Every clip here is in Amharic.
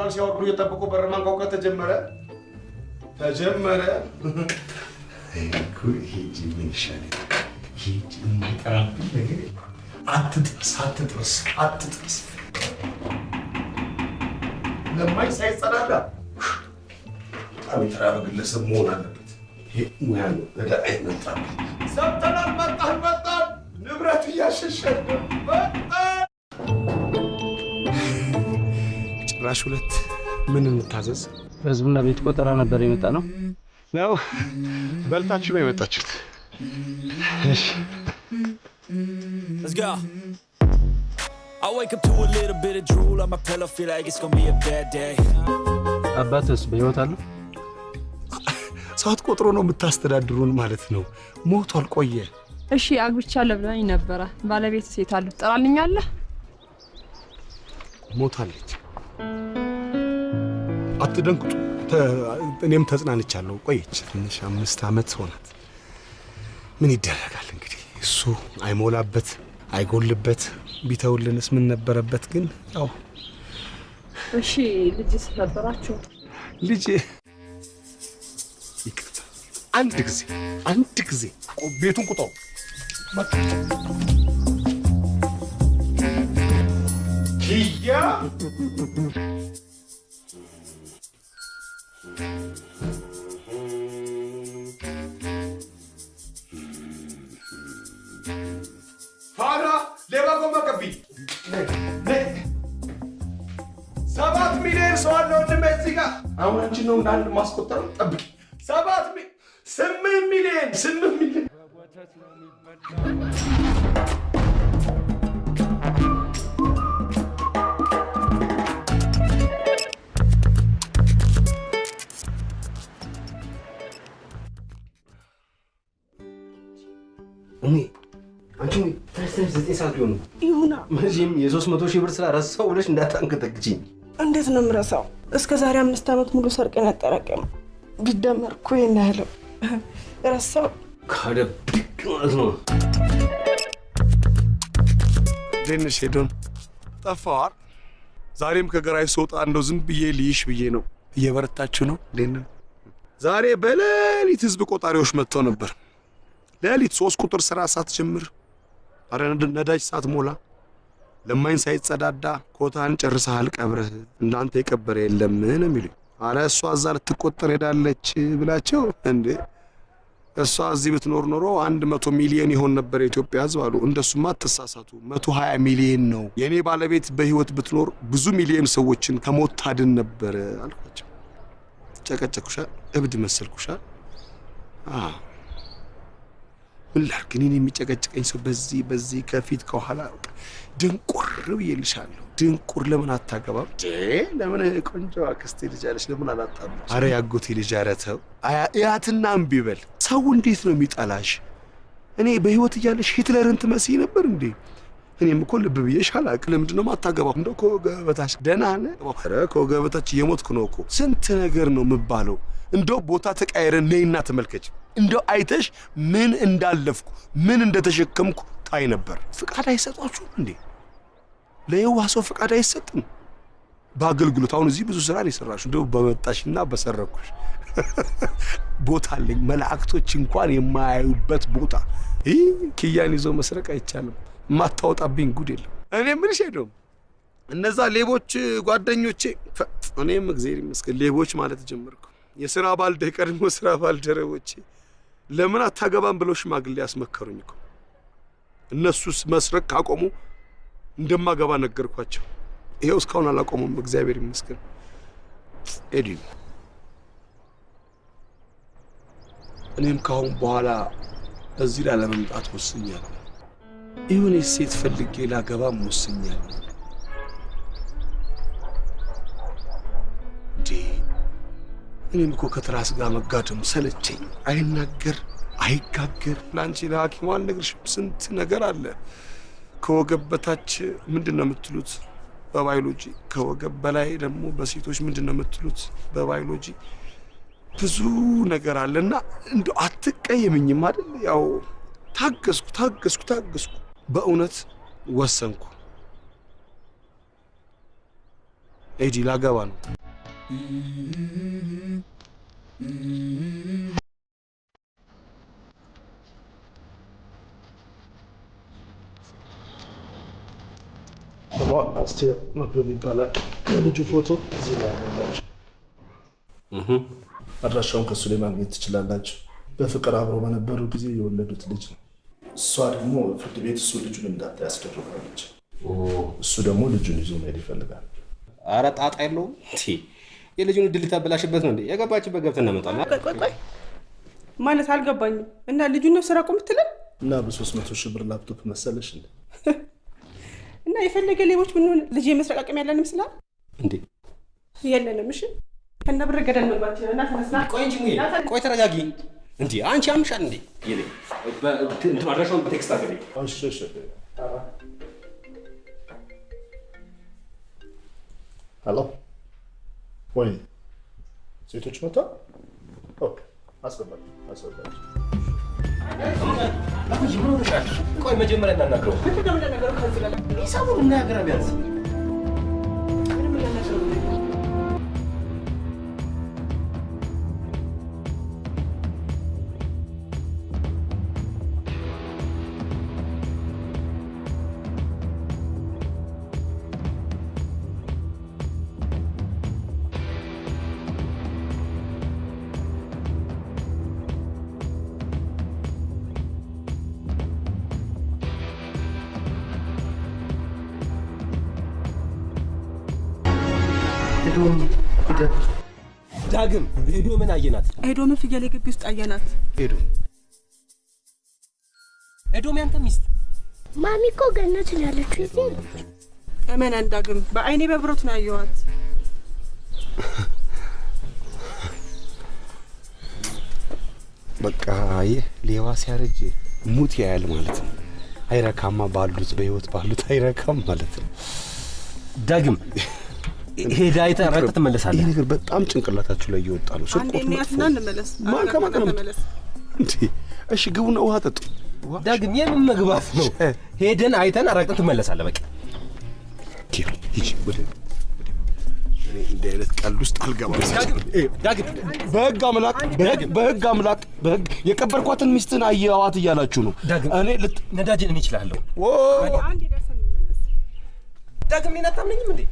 አውሮፕላን ሲያወርዱ እየጠበቁ በር ማንኳኳት ተጀመረ። ሂጂ ምን ይሻላል? ሂጂ የማይቀራብኝ ነገር አትጥረስ። ለማኝ ሳይጸዳዳ በጣም የተራበ ግለሰብ መሆን አለበት። ይሄ ሙያ ነው። ወደ አይመጣም ሰብተናል። መጣን ንብረት እያሸሸን መጣን። ጭራሽ ሁለት ምን እንታዘዝ? ህዝብና ቤት ቆጠራ ነበር የመጣ ነው። በልታችሁ ነው የመጣችሁት? እሺ Let's go. I wake up to a little bit of drool on my pillow, feel like it's gonna be a bad day. አባትስ በህይወት አሉ? ሰዓት ቆጥሮ ነው የምታስተዳድሩን ማለት ነው። ሞቷል ቆየ። እሺ አግብቻለሁ ብለኝ ነበረ። ባለቤት ሴት አሉ ትጠራልኛለህ? ሞታለች። አትደንቁ። እኔም ተጽናንቻለሁ። ቆየች ትንሽ 5 ዓመት ሆናት። ምን ይደረጋል እንግዲህ እሱ አይሞላበት አይጎልበት ቢተውልንስ ምን ነበረበት ግን ያው እሺ ልጅስ ነበራችሁ? ልጅ ይቅርታ አንድ ጊዜ ቤቱን ቁጠው ኪያ ፋና ሌባ ጎማ ቀቢ 7 ሚሊዮን ሰው አለ ወንድሜ እዚህ ጋር። አሁን አንቺ ነው እንዳንድ ማስቆጠር ጠብቂ። 8 ሚሊዮን አንቺ ታስተሽ 9 ሰዓት ሊሆን ነው። ይሁና መቼም የ300 ሺህ ብር ስራ ረሳው ብለሽ እንዳታንቀጠቅጪኝ። እንዴት ነው የምረሳው? እስከ ዛሬ 5 ዓመት ሙሉ ሰርቀን ያጠራቀም ቢደመር እኮ ይሄን ያህል ረሳው። ካደብቅ ማለት ነው። ደንሽ ሄዶን ጠፋዋል። ዛሬም ከገራይ ስወጣ እንደው ዝም ብዬ ልይሽ ብዬ ነው። እየበረታችሁ ነው ደን ዛሬ በሌሊት ህዝብ ቆጣሪዎች መጥተው ነበር። ሌሊት 3 ቁጥር ስራ ሳትጀምር አረ ነዳጅ ሳትሞላ ለማኝ ሳይጸዳዳ ኮታን ጨርሰሃል ቀብረህ እንዳንተ የቀበረ የለም ነው የሚሉኝ። አረ እሷ እዛ ልትቆጠር ሄዳለች ብላቸው እንዴ እሷ እዚህ ብትኖር ኖሮ 100 ሚሊዮን ይሆን ነበር የኢትዮጵያ ህዝብ አሉ። እንደሱማ ተሳሳቱ። 120 ሚሊዮን ነው። የኔ ባለቤት በህይወት ብትኖር ብዙ ሚሊዮን ሰዎችን ከሞት ታድን ነበር አልኳቸው። ጨቀጨኩሻ፣ እብድ መሰልኩሻ። ምን ላድርግ? እኔን የሚጨቀጭቀኝ ሰው በዚህ ከፊት ከኋላ ድንቁር ብዬልሻለሁ። ድንቁር ለምን አታገባም? ለምን ቆንጆ አክስቴ ልጅ አለሽ ለምን አላጣም? አረ ያጎቴ ልጅ አረ ተው ያትና እምቢ በል። ሰው እንዴት ነው የሚጠላሽ? እኔ በህይወት እያለሽ ሂትለርን ትመስይ ነበር እንዴ? እኔም እኮ ልብ ብዬሽ አላውቅም። ለምንድን ነው የማታገባው? እንደው ከገበታሽ ደህና ነህ? አረ ከገበታች እየሞትኩ ነው እኮ። ስንት ነገር ነው የምባለው። እንደው ቦታ ተቀያይረን ነይና ተመልከች። እንደው አይተሽ ምን እንዳለፍኩ ምን እንደተሸከምኩ ታይ ነበር። ፍቃድ አይሰጧችሁም እንዴ? ለየዋህ ሰው ፍቃድ አይሰጥም። በአገልግሎት አሁን እዚህ ብዙ ስራ ነው የሰራሽው። እንደው በመጣሽና በሰረኩሽ ቦታ አለኝ። መላእክቶች እንኳን የማያዩበት ቦታ። ይህ ኪያን ይዞ መስረቅ አይቻልም። ማታወጣብኝ ጉድ የለም። እኔ ምንሽ ሄደው እነዛ ሌቦች ጓደኞቼ እኔም እግዚአብሔር ይመስገን ሌቦች ማለት ጀመርኩ። የሥራ ቀድሞ ስራ ባልደረቦቼ ለምን አታገባም ብለው ሽማግሌ ያስመከሩኝ እኮ። እነሱስ መስረቅ ካቆሙ እንደማገባ ነገርኳቸው። ይሄው እስካሁን አላቆሙም። እግዚአብሔር ይመስገን። ኤዲ እኔም ካሁን በኋላ እዚህ ላለመምጣት ወስኛለሁ። ይሁን ሴት ፈልጌ ላገባም ወስኛለሁ። እኔም እኮ ከትራስ ጋር መጋደም ሰለቸኝ። አይናገር አይጋገር። ላንቺ ለሐኪሙ አልነግርሽም። ስንት ነገር አለ። ከወገብ በታች ምንድነው የምትሉት በባዮሎጂ? ከወገብ በላይ ደግሞ በሴቶች ምንድነው የምትሉት በባዮሎጂ? ብዙ ነገር አለና እንደው አትቀየምኝም አይደል? ያው ታገስኩ። በእውነት ወሰንኩ። ኤዲ ላገባ ነው። አስቴር መክብብ ይባላል። የልጁ ፎቶ እዚህ ላይ ያለች። አድራሻውን ከሱ ላይ ማግኘት ትችላላችሁ። በፍቅር አብረው በነበሩ ጊዜ የወለዱት ልጅ ነው። እሷ ደግሞ ፍርድ ቤት እሱ ልጁን እንዳታ ያስደርጋለች። እሱ ደግሞ ልጁን ይዞ መሄድ ይፈልጋል። ኧረ ጣጣ የለውም። የልጁን እድል ልታበላሽበት ነው እንዴ? የገባችበት ገብተን እናመጣለን። ቆይ ማለት አልገባኝም። እና ልጁን ነው ስራ ቆም ትለን እና በ300 ሺህ ብር ላፕቶፕ መሰለሽ እንዴ? እና የፈለገ ሌቦች ምን ሆነ ልጅ የመስረቅ አቅም ያለን ይመስላል እንዴ? የለንም። እሺ ከነ ብር ገደል መግባት እና ተነስና ቆይ እንጂ ሙዬ፣ ቆይ ተረጋጊ እንዴ። አንቺ አምሻል እንዴ? ይሄ እንትን አድራሻውን ቴክስት አድርገኝ። እሺ ሄሎ ወይ ሴቶች መጣ። ኦኬ አስገባኝ። ቆይ መጀመሪያ እናናግረው። ሂሳቡን እናያገራ ቢያንስ ዳግም ሄዶ ምን አየናት? ሄዶ ምን ፍየል ግቢ ውስጥ አየናት። ሄዶ ምን አንተ ሚስት ማሚ እኮ ገነት ነው ያለችው። እዚህ እመነን ዳግም በአይኔ በብረቱ ነው ያየኋት። በቃ ይህ ሌባ ሲያረጅ ሙት ያያል ማለት ነው። አይረካማ ባሉት በህይወት ባሉት አይረካም ማለት ነው። ዳግም ሄዳ አይተህ ረግጠህ ትመለሳለህ። ይሄ ነገር በጣም ጭንቅላታችሁ ላይ እየወጣ ነው። ስርቆት ነው። እንመለስ። እንመለስ እንዴ? እሺ ግቡና ውሃ ጠጡ። ዳግም የምን መግባት ነው? ሄደን አይተን ረግጠን ትመለሳለህ። በቃ ሂጂ ወደ እንዲህ አይነት ቀልድ ውስጥ አልገባም። ዳግም በህግ አምላክ የቀበርኳትን ሚስትን አየዋት እያላችሁ ነው። እኔ ነዳጅን እኔ እችላለሁ። አንዴ ደርሰን እንመለስ። ዳግም እኔን አታምነኝም እንዴ?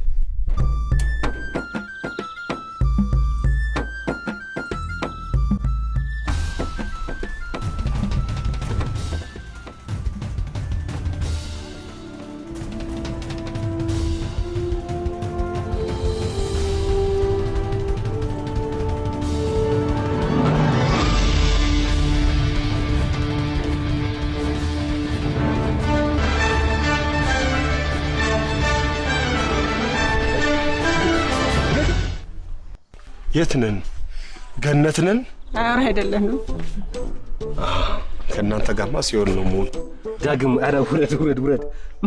የት ነን? ገነት ነን? ኧረ አይደለንም። ከእናንተ ጋርማ ሲሆን ነው ሙሉ ዳግም ኧረ ውረድ።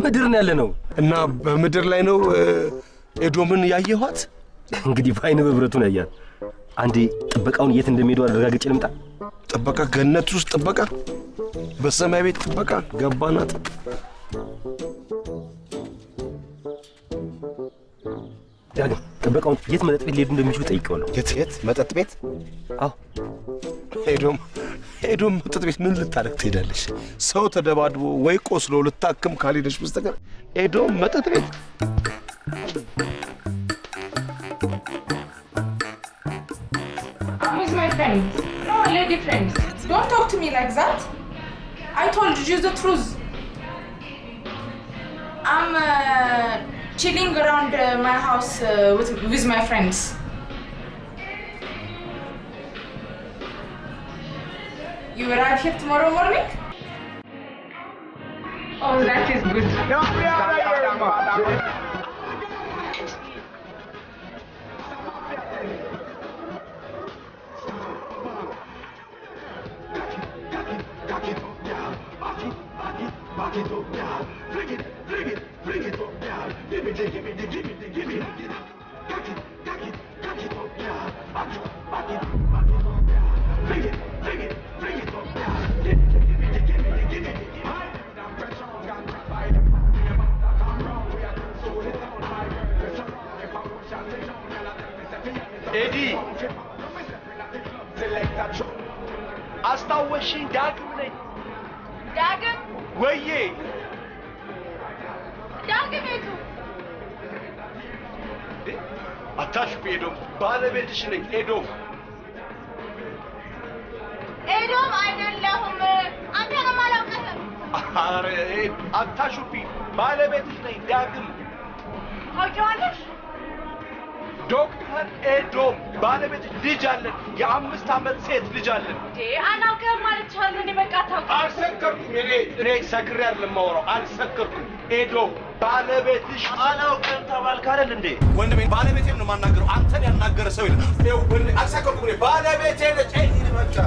ምድር ነው ያለ ነው እና በምድር ላይ ነው ኤዶምን ያየኋት። እንግዲህ በአይነ በብረቱን ያያል። አንዴ ጥበቃውን የት እንደሚሄዱ አረጋግጬ ልምጣ። ጥበቃ ገነት ውስጥ ጥበቃ፣ በሰማይ ቤት ጥበቃ ገባናት። ዳግም ጥበቃውን የት መጠጥ ቤት ሊሄዱ እንደሚችሉ ጠይቀዋለሁ። የት መጠጥ ቤት? አዎ ኤዶም መጠጥ ቤት ምን ልታደርግ ትሄዳለች? ሰው ተደባድቦ ወይ ቆስሎ ልታክም ካልሄደች በስተቀር ኤዶም መጠጥ ቤት? Who's my friend? No, lady friend. Don't talk to me like that. I told you the truth. I'm chilling around my house with my friends. You arrive here tomorrow morning? Oh, that is good. አስታወሽኝ ዳግም ነኝ ዳግም ወዬ ዳግም የቱ አታሽፍ ኤዶም ባለቤትሽ ነኝ ኤዶም ኤዶም አይደለሁም አንተንም አላውቅህም ኧረ አታሽፊ ባለቤትሽ ነኝ ዳግም ታውቂዋለሽ ዶክተር ኤዶም ባለቤትሽ ልጅ አለን የ5 ዓመት ሴት ልጅ አለን አላውቅህም ማለት ቻለሁ እኔ በቃ ታውቂ አልሰከርኩም እኔ ሰክሬ አይደለም የማወራው አልሰከርኩም ኤዶም ባለቤትሽ አላውቅም ተባልክ አይደል እንዴ? ወንድሜ ባለቤቴን ነው የማናገረው አንተን ያናገረ ሰው ይላል ይኸው ወንድሜ አልሰከርኩም እኔ ባለቤቴ ነች በቃ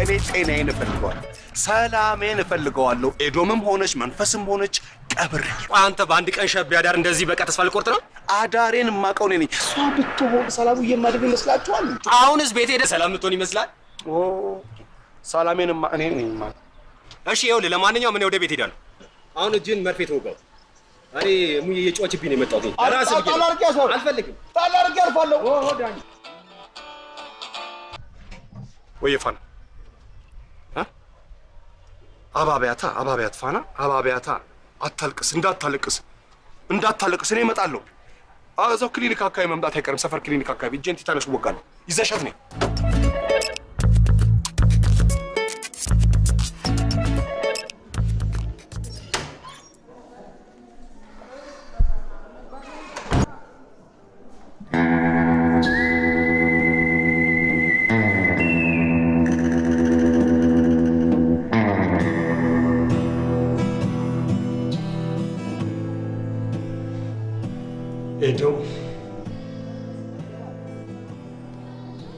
እኔ ጤናዬን እፈልገዋለሁ ሰላሜን እፈልገዋለሁ ኤዶምም ሆነች መንፈስም ሆነች ቀብረኝ አንተ በአንድ ቀን ሸብ ያዳር እንደዚህ በቃ ተስፋ ልቆርጥ ነው አዳሬን የማውቀው እኔ ነኝ እሷ ብትሆን ሰላሙ የማደርግ ይመስላችኋል አሁንስ ቤት ሄደህ ሰላም የምትሆን ይመስላል ሰላሜንማ እኔ ነኝ ማለት እሺ ይኸውልህ ለማንኛውም እኔ ወደ ቤት ሄዳለሁ አሁን እጅን መርፌ ተወጋው እኔ ሙዬ እየጮኸችብኝ ነው የመጣሁት ራስ አልፈልግም ታላርቅ ያልፋለሁ ወይ ፋና አባቢያት ፋና አባቢያታ አታልቅስ እንዳታለቅስ እኔ እመጣለሁ እዛው ክሊኒክ አካባቢ መምጣት አይቀርም ሰፈር ክሊኒክ አካባቢ እጄን ቲታነስ እወጋለሁ ይዘሻት ነኝ ኤዶም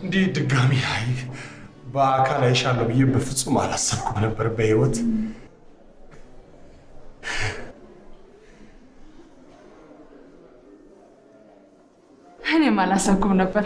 እንዲህ ድጋሚ በአካል አይሻለሁ ብዬ በፍጹም አላሰብኩም ነበር በህይወት እኔም አላሰብኩም ነበር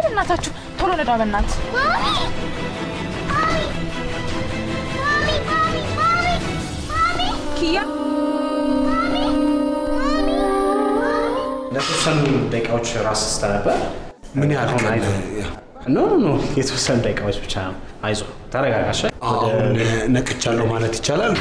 እናታችሁ ቶሎ ነዳ በእናት ኪያ ለተወሰኑ ደቂቃዎች ራስ ስተነበር ምን ያህል ኖ የተወሰኑ ደቂቃዎች ብቻ አይዞህ ተረጋጋሽ አሁን ነቅቻለሁ ማለት ይቻላል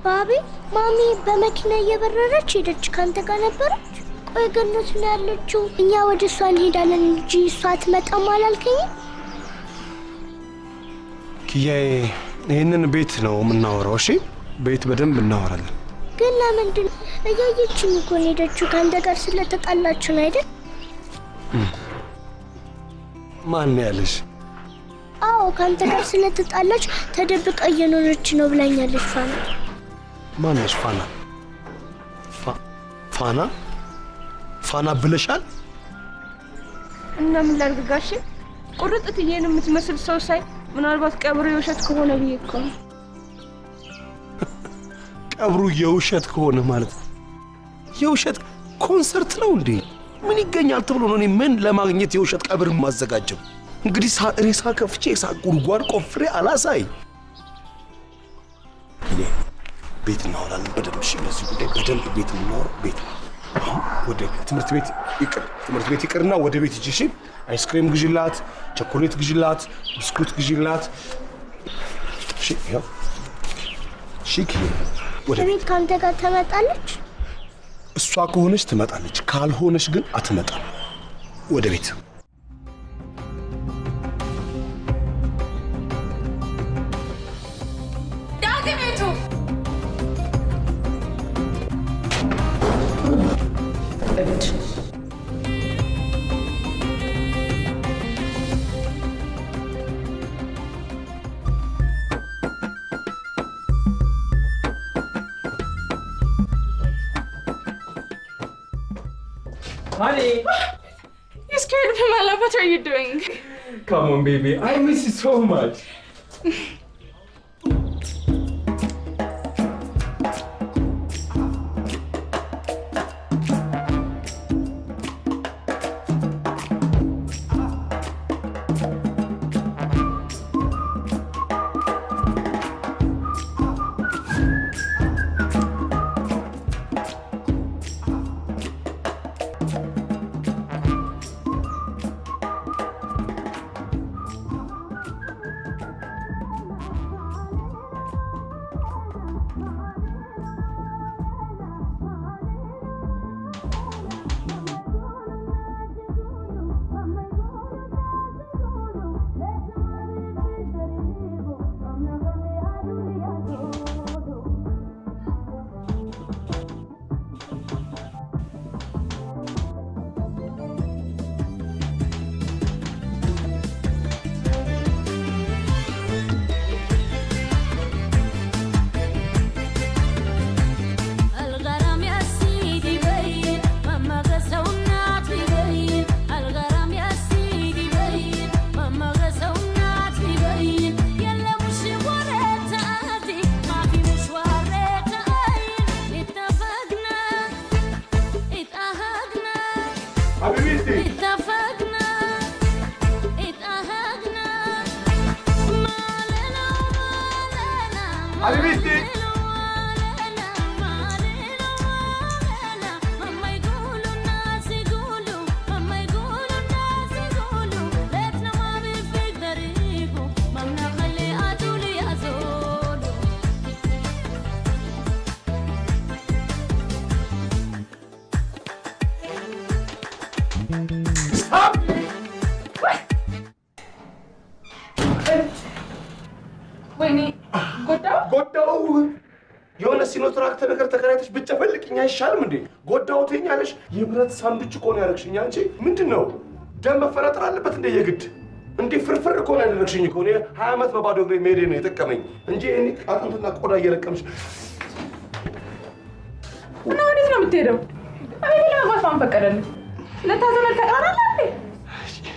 ባቢ ማሚ በመኪና እየበረረች ሄደች ካንተ ጋር ነበረች ቆይ ገነት ነው ያለችው እኛ ወደ እሷ እንሄዳለን እንጂ እሷ አትመጣም አላልከኝም ኪያዬ ይሄንን ቤት ነው የምናወራው እሺ ቤት በደንብ እናወራለን ግን ለምንድን እያየችኝ እኮ ነው ሄደችው ካንተ ጋር ስለተጣላችሁ ነው አይደል ማን ያለሽ አዎ ካንተ ጋር ስለተጣላች ተደብቃ እየኖረች ነው ብላኛለች ፋና ማነሽ ፋና ብለሻል እና ምን ላድርግ ጋሼ ቁርጥ ትዬን የምትመስል ሰው ሳይ ምናልባት ቀብሩ የውሸት ከሆነ ብዬ እኮ ነው ቀብሩ የውሸት ከሆነ ማለት የውሸት ኮንሰርት ነው እንዴ ምን ይገኛል ተብሎ ነው እኔ ምን ለማግኘት የውሸት ቀብር ማዘጋጀው? እንግዲህ ሬሳ ከፍቼ ጉድጓድ ቆፍሬ አላሳይ። ቤት እናወራለን በደንብ። እሺ በዚህ ጉዳይ በደንብ ቤት እናወራለን። ቤት ወደ ትምህርት ቤት ይቅርና ወደ ቤት ሂጂ። እሺ አይስክሬም ግዢላት፣ ቸኮሌት ግዢላት፣ ብስኩት ግዢላት። እሺ ያው ሺክ ወደ ቤት ካንተ ጋር ትመጣለች። እሷ ከሆነች ትመጣለች፣ ካልሆነች ግን አትመጣም። ወደ ቤት ዳግሜቱ Honey! You scared me, my love. What are you doing? Come on, baby. I miss you so much. የሆነ ሲኖትራክ ነገር ተከራይተሽ ብትፈልቅኝ አይሻልም እንዴ? ጎዳው ትኛለሽ። የብረት ሳንዱች እኮ ነው ያደረግሽኝ አንቺ። ምንድነው ደም መፈረጥር አለበት እንደ የግድ እንዴ? ፍርፍር እኮ ነው ያደረግሽኝ እኮ። እኔ 20 ዓመት በባዶ እግሬ መሄዴ ነው የጠቀመኝ እንጂ እኔ አጥንትና ቆዳ እየለቀምሽ። እና ወዴት ነው የምትሄደው? አቤት ለመግባት ማን ፈቀደልህ? ለታዘመድ ተቃራላ እንዴ?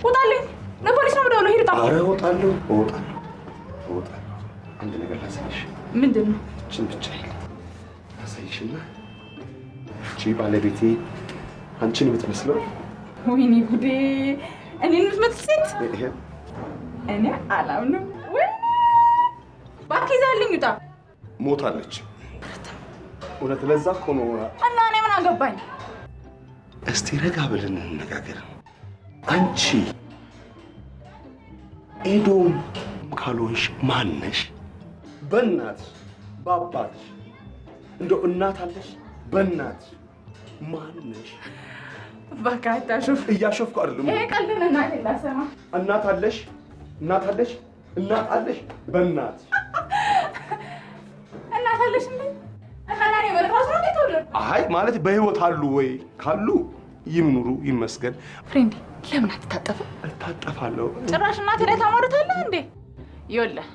ውጣልኝ! ለፖሊስ ነው ደውለው ሂድ። ኧረ እወጣለሁ። አንድ ነገር ላሳይሽ። ምንድን ነው? እችን ብቻ ላሳይሽና እቺ ባለቤቴ አንቺን የምትመስለው። ወይኔ ጉዴ! እኔን የምትመስል ሴት እኔ አላምንም። ወይ እባክህ ይዛልኝ ውጣ። ሞታለች። እውነት ለዛ እኮ ነው። እና እኔ ምን አገባኝ? እስቲ ረጋ ብለን እንነጋገር። አንቺ ኤዶም ካልሆንሽ ማን ነሽ? በእናትሽ በአባትሽ እንደው እናት አለሽ? በእናትሽ ማን ነሽ? በቃ አታሾፍ። እያሾፍኩ አይደለም። ይሄ ቀልድ ነው። እናቴ ላሰማ። እናት አለሽ? እናት አለሽ? እናት አለሽ? በእናትሽ እናት አለሽ እንዴ? እናና እኔ በራሱ ነው ተወለድኩ። አይ ማለት በህይወት አሉ ወይ? ካሉ ይምኑሩ ይመስገን። ፍሬንዴ ለምን አትታጠፍም? እታጠፋለሁ። ጭራሽ እናቴ ላይ ታማሩታለህ እንዴ? ይኸውልህ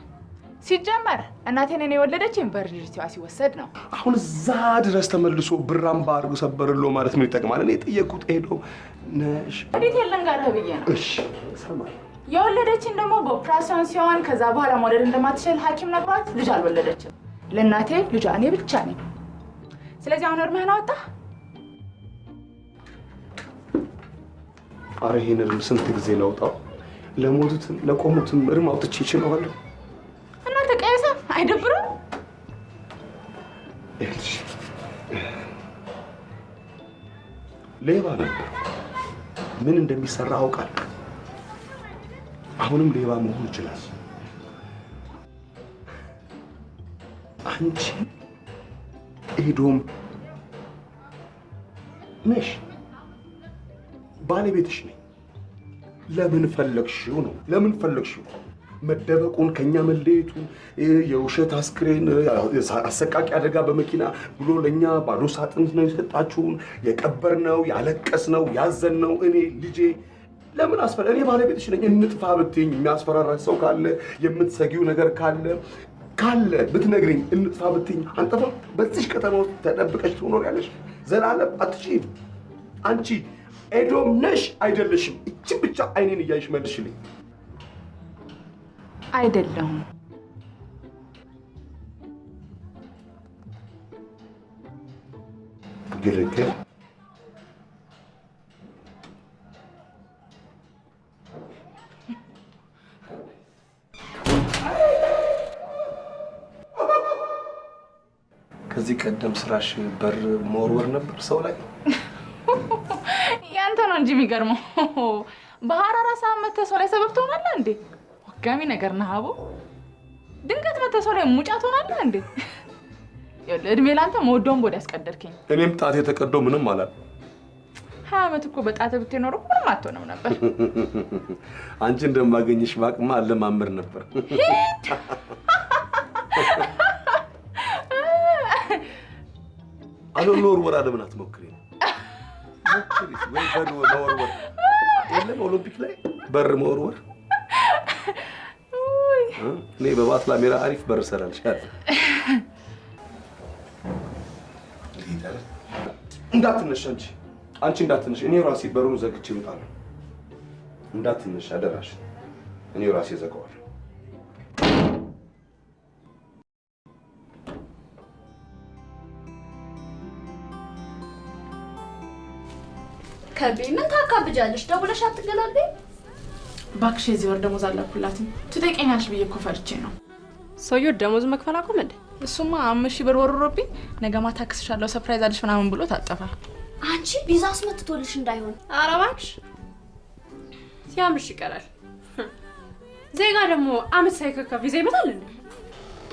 ሲጀመር እናቴን እኔ የወለደችኝ በርጅቲዋ ሲወሰድ ነው። አሁን እዛ ድረስ ተመልሶ ብራም ባርጉ ሰበርሎ ማለት ምን ይጠቅማል? እኔ ጠየቅኩት። ሄዶ ነሽ እንዴት የለን ጋር ብዬ ነው። እሺ ሰማይ የወለደችኝ ደግሞ በኦፕራሲዮን ሲሆን ከዛ በኋላ መውለድ እንደማትችል ሐኪም ነግሯት ልጅ አልወለደችም። ለእናቴ ልጇ እኔ ብቻ ነኝ። ስለዚህ አሁን እርምህን አወጣ። ኧረ ይሄንን ስንት ጊዜ ላውጣው? ለሞቱትም ለቆሙትም እርም አውጥቼ እችለዋለሁ። እናንተ ቀየሰ አይደብርም? እሺ ሌባ ነበር። ምን እንደሚሰራ አውቃለሁ። አሁንም ሌባ መሆን ይችላል። አንቺ ኤዶም ነሽ፣ ባለቤትሽ ነኝ። ለምን ፈለግሽው ነው? ለምን ፈለግሽው? መደበቁን፣ ከኛ መለየቱን፣ የውሸት አስክሬን፣ አሰቃቂ አደጋ በመኪና ብሎ ለኛ ባዶ ሳጥን ነው የሰጣችሁን፣ የቀበርነው፣ ያለቀስነው፣ ያዘንነው እኔ ልጄ ለምን አስፈራ? እኔ ባለቤትሽ ነኝ። እንጥፋ ብትይኝ የሚያስፈራራሽ ሰው ካለ የምትሰጊው ነገር ካለ ብትነግሪኝ እንጥፋ ብትይኝ አንጠፋም። በዚህ ከተማ ውስጥ ተደብቀሽ ትኖሪያለሽ ዘላለም አትችይም። አንቺ ኤዶም ነሽ አይደለሽም? እቺ ብቻ አይኔን እያይሽ መልሽልኝ። አይደለሁም። ግርግር ከዚህ ቀደም ስራሽ በር መወርወር ነበር ሰው ላይ? ያንተ ነው እንጂ የሚገርመው። በሐራራ ሰዓት መተህ ሰው ላይ ሰበብ ትሆናለህ እንዴ? ወጋሚ ነገር ነህ አቦ። ድንገት መተህ ሰው ላይ ሙጫ ትሆናለህ እንዴ? እድሜ ላንተ መወደውን ቦድ ያስቀደድከኝ። እኔም ጣቴ ተቀዶ ምንም አላል። 20 ዓመት እኮ በጣት ብትኖር ምንም አትሆንም ነበር። አንቺ እንደማገኝሽ ባቅማ አለማመር ነበር። አሁን ወርወራ ለምን አትሞክሪኝ? ሞክሪ ወይ በር መወርወር የለም ኦሎምፒክ ላይ በር መወርወር። እኔ በባትላ ሜራ አሪፍ በር ሰራልሻለሁ። እንዳትነሽ አንቺ እንዳትነሽ። እኔ ራሴ በሩን ዘግቼ እወጣለሁ። እንዳትነሽ አደራሽ። እኔ ራሴ ዘጋዋለሁ። ከቤ ምን ታካብጃለሽ? ደውለሽ አትገላልኝ? እባክሽ የዚህ ወር ደሞዝ አላኩላትም። ትጠይቀኛለሽ ብዬ እኮ ፈርቼ ነው። ሰውዬው ደሞዝ መክፈል አቆመ እንዴ? እሱማ 5000 ብር ወርሮብኝ ነገ ማታ ክስሻለሁ ሰርፕራይዝ አለሽ ምናምን ብሎ ታጠፋ። አንቺ ቪዛ አስመትቶልሽ እንዳይሆን። ኧረ እባክሽ ሲያምርሽ ይቀራል። ዜጋ ደግሞ አመት ሳይከካ ቪዛ ይመጣል እንዴ?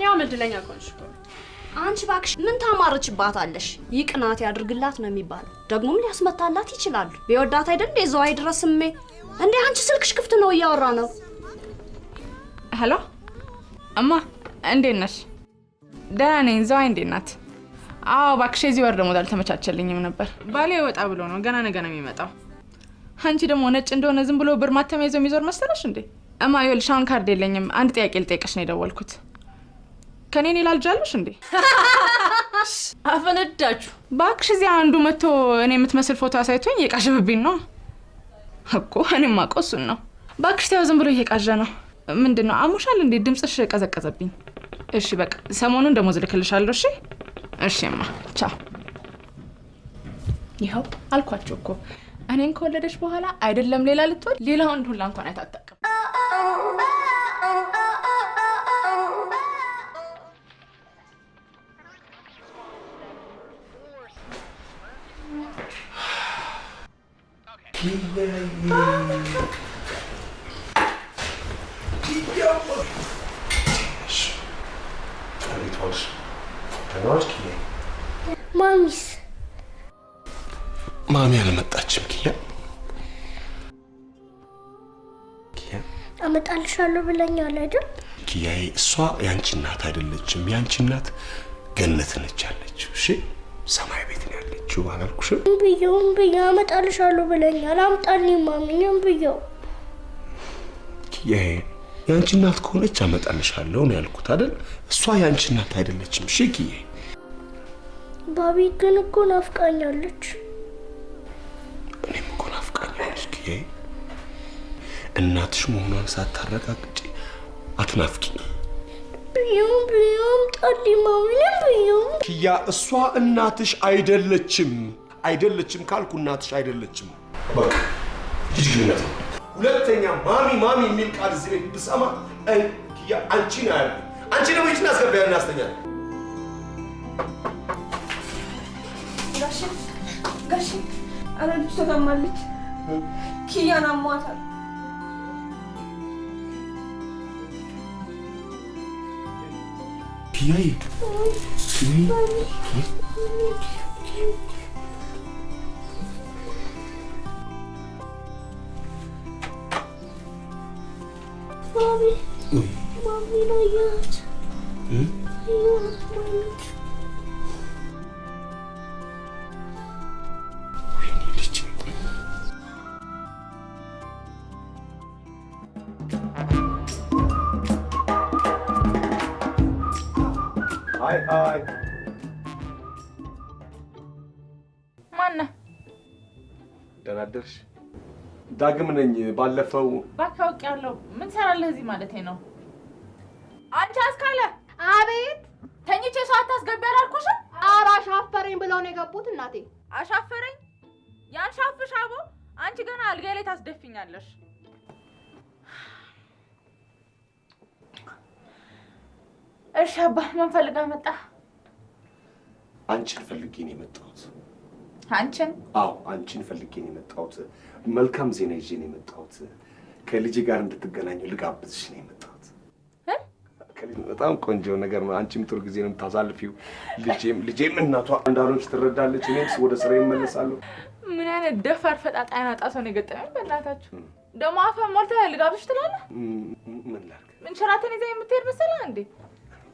ያው መድለኛ ቆንሽ እኮ። አንቺ እባክሽ ምን ታማርችባታለሽ? ይቅናት ያድርግላት ነው የሚባለው። ደግሞም ሊያስመታላት ይችላል። ቢወዳት አይደል የዘው አይድረስም እንዴ? አንቺ ስልክሽ ክፍት ነው፣ እያወራ ነው። ሄሎ እማ እንዴት ነሽ? ደህና ነኝ። ዘው እንዴት ናት? አዎ እባክሽ የዚህ ወር ደሞዝ አልተመቻቸልኝም ነበር። ባሌ ወጣ ብሎ ነው ገና ነገ ነው የሚመጣው። አንቺ ደግሞ ነጭ እንደሆነ ዝም ብሎ ብር ማተሚያ ይዞ የሚዞር መሰለሽ እንዴ? እማ ይኸውልሽ አሁን ካርድ የለኝም። አንድ ጥያቄ ልጠይቅሽ ነው የደወልኩት። ከኔ ሌላ ልጅ አለሽ እንዴ? አፈነዳችሁ እባክሽ። እዚህ አንዱ መጥቶ እኔ የምትመስል ፎቶ አሳይቶኝ እየቃዠብኝ ነው እኮ። እኔም የማውቀው እሱን ነው። እባክሽ ተይው፣ ዝም ብሎ እየቃዠ ነው። ምንድን ነው አሙሻል እንዴ? ድምፅሽ ቀዘቀዘብኝ። እሺ በቃ ሰሞኑን ደሞዝ ልክልሻለሁ። እሺ እሺማ ቻው። ይኸው አልኳቸው እኮ እኔን ከወለደች በኋላ አይደለም ሌላ ልትወልድ ሌላ ወንድ ሁላ እንኳን አይታጠቅም። ማሚስ? ማሚ አልመጣችም። ኪያ አመጣልሻለሁ ብለኛል አይደል? ኪያዬ እሷ ያንቺ እናት አይደለችም። ያንቺ እናት ገነት ነች ያለችው። እሺ ሰማይ ቤት ነው ያለችው። አላልኩሽም? ብየው አመጣልሻለሁ ብለኛል። አምጣልኝ ማሚንም ብየው። ኪያዬ ያንቺ እናት ከሆነች አመጣልሻለሁ ነው ያልኩት አይደል? እሷ ያንቺ እናት አይደለችም። እሺ ኪያዬ። ባቢ ግን እኮ ናፍቃኛለች። እኔም እኮ ናፍቃኛለች ኪያዬ። እናትሽ መሆኗን ሳታረጋግጪ አትናፍቂኝ። ብየው አምጣልኝ ማሚንም ብየው። ኪያ እሷ እናትሽ አይደለችም ካልኩ እናትሽ አይደለችም። በቃ ይጅግነት ሁለተኛ ማሚ የሚል ቃል እዚህ ቤት ብሰማ ኪያ አንቺን አያል አንቺ ደግሞ ይችን አስገቢያ እናስተኛል። ጋሽ ኧረ ልጅቷ ታማለች። ኪያን አሟታል። ኪያዬ Mami nayat. Hi. ማነህ? ደህና አደርሽ? ዳግም ነኝ። ባለፈው እባክህ አውቄያለሁ። ምን ትሰራለህ እዚህ ማለቴ ነው? አንቺ አስካለ። አቤት። ተኝቼ ሰው አታስገቢ አላልኩሽም? ኧረ አሻፈረኝ ብለው ነው የገቡት እናቴ። አሻፈረኝ? ያንሻፍሽ አቦ። አንቺ ገና አልጋ ላይ ታስደፍኛለሽ። እሺ አባ ምን ፈልጋ መጣ? አንቺን ፈልጌ ነው የመጣሁት። አንቺን? አዎ አንቺን ፈልጌ ነው የመጣሁት። መልካም ዜና ይዤ ነው የመጣሁት። ከልጄ ጋር እንድትገናኙ ልጋብዝሽ ነው የመጣሁት። በጣም ቆንጆ ነገር ነው። አንቺም ጥሩ ጊዜ ነው የምታሳልፊው። ልጄም እናቷ እንዳልሆንሽ ትረዳለች። እኔም ወደ ስራ እመለሳለሁ። ምን አይነት ደፋር ፈጣጣ ያናጣ ሰው ነው የገጠመኝ። በእናታችሁ ደግሞ አፈን ሞልተህ ልጋብዝሽ ትላለህ? ምን ላድርግ? ምን ሸራተን ይዘህ የምትሄድ መሰለህ እንዴ?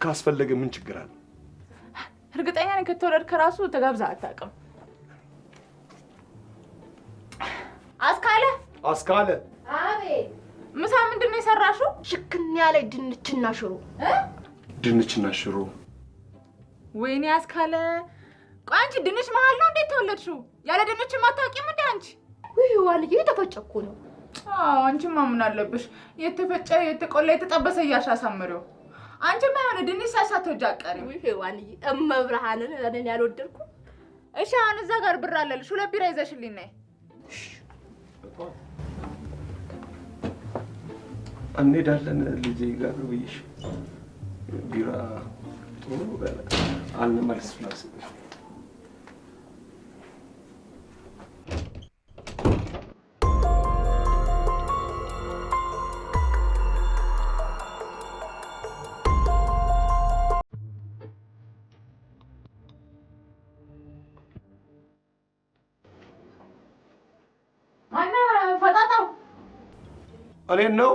ካስፈለገ ምን ችግር አለ? እርግጠኛ ነኝ ከተወለድክ እራሱ ተጋብዘህ አታውቅም። አስካለ። አቤት። ምሳ ምንድን ነው የሰራሽው? ሽክን ያለ ድንችና ሽሮ። ድንችና ሽሮ? ወይኔ አስካለ፣ ቆይ አንቺ ድንች መሀል ነው እንዴት ተወለድሽው? ያለ ድንች አታውቂም እንዴ አንቺ? ውይ ዋልዬ የተፈጨ እኮ ነው። አዎ አንቺማ ምን አለብሽ የተፈጨ የተቆላ የተጠበሰ እያልሽ አሳምሪው። አንቺማ የሆነ ድንች ሳትወጂ አትቀሪም። ውይ ዋልዬ እመብርሃንን እኔን ያልወደድኩ። እሺ አሁን እዛ ጋር ብር አለልሽ፣ 2 ቢራ ይዘሽልኝ ነይ። እንሄዳለን ልጄ ጋር ብዬሽ ቢራ ጥሩ በለ አንመልስ ፍላስ እኔን ነው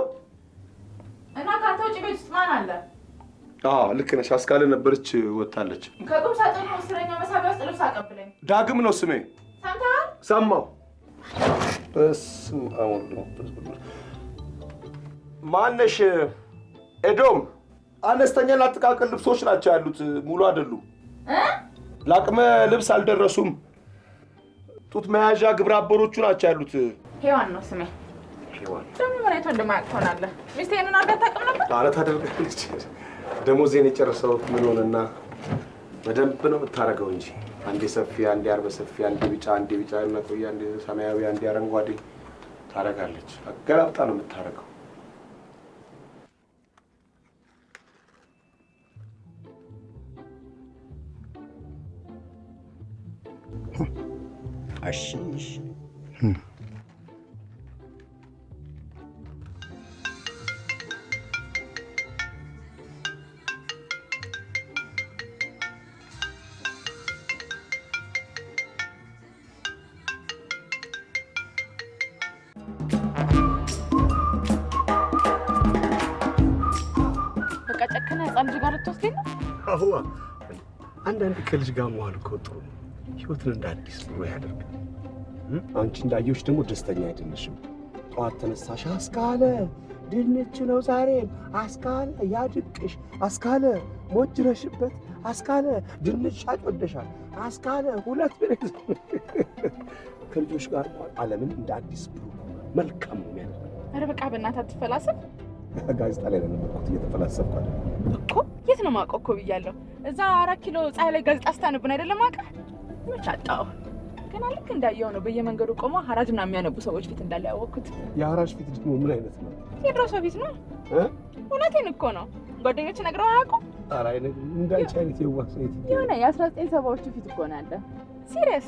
እና ካንተ ውጭ ቤት ውስጥ ማን አለ? ልክ ነሽ። አስካለ ነበረች ወጣለች። ከቁም ሳጥኑ እስረኛ መሳቢያ ውስጥ ልብስ አቀብለኝ። ዳግም ነው ስሜ። ሰምተሃል? ሰማሁ። በስመ አብ ወወልድ። ማነሽ? ኤዶም። አነስተኛና ጥቃቅን ልብሶች ናቸው ያሉት፣ ሙሉ አይደሉም። ለአቅመ ልብስ አልደረሱም። ጡት መያዣ ግብረ አበሮቹ ናቸው ያሉት። ሄዋን ነው ስሜ። ሄዋን ደግሞ ምን አይቶ እንደማያውቅ ትሆናለህ። ሚስቴን አድርጋ አታውቅም ነበር? ኧረ ታደርጋለች። ደሞዜን የጨረሰሁት ምን ሆነና በደንብ ነው የምታደርገው እንጂ አንዴ ሰፊ፣ አንዴ አርበ ሰፊ፣ አንዴ ቢጫ፣ አንዴ ቆያ፣ አንዴ ሰማያዊ፣ አንዴ አረንጓዴ ታደርጋለች። አገላብጣ ነው የምታደርገው። እሺ በቃ ጨከነ ህፃን ልጅ ጋር ልትወስደኝ ነው? አሁዋ አንዳንድ ከልጅ ጋር መዋል እኮ ጥሩ ነው። ህይወትን እንደ አዲስ ብሎ ያደርጋል። አንቺ እንዳየሁሽ ደግሞ ደስተኛ አይደለሽም። ጠዋት ተነሳሽ፣ አስካለ ድንች ነው ዛሬም፣ አስካለ ያድቅሽ፣ አስካለ ሞጅረሽበት፣ አስካለ ድንች ሻጭ ወደሻል፣ አስካለ 2 ብር። ከልጆች ጋር መዋል ዓለምን እንደ አዲስ ብሎ መልካም ነው የሚያደርገው። ኧረ በቃ በእናትህ አትፈላሰፍ። ጋዜጣ ላይ ለነበርኩት እየተፈላሰፍኩ አይደል እኮ። የት ነው የማውቀው እኮ ብያለሁ። እዛ 4 ኪሎ ፀሐይ ላይ ጋዜጣ ስታነብን አይደለም አውቀህ? መች አጣሁ። ገና ልክ እንዳየው ነው በየመንገዱ ቆሞ ሐራጅና የሚያነቡ ሰዎች ፊት እንዳለ ያወቅኩት። የሐራጅ ፊት ደግሞ ምን አይነት ነው? የድሮስ ፊት ነው። እውነቴን እኮ ነው። ጓደኞች ነግረው አያውቁም? ኧረ አይነት እንዳንቺ አይነት የዋህ ሴት የሆነ የ1970ዎቹ ፊት እኮ ነው ያለ። ሲሪየስ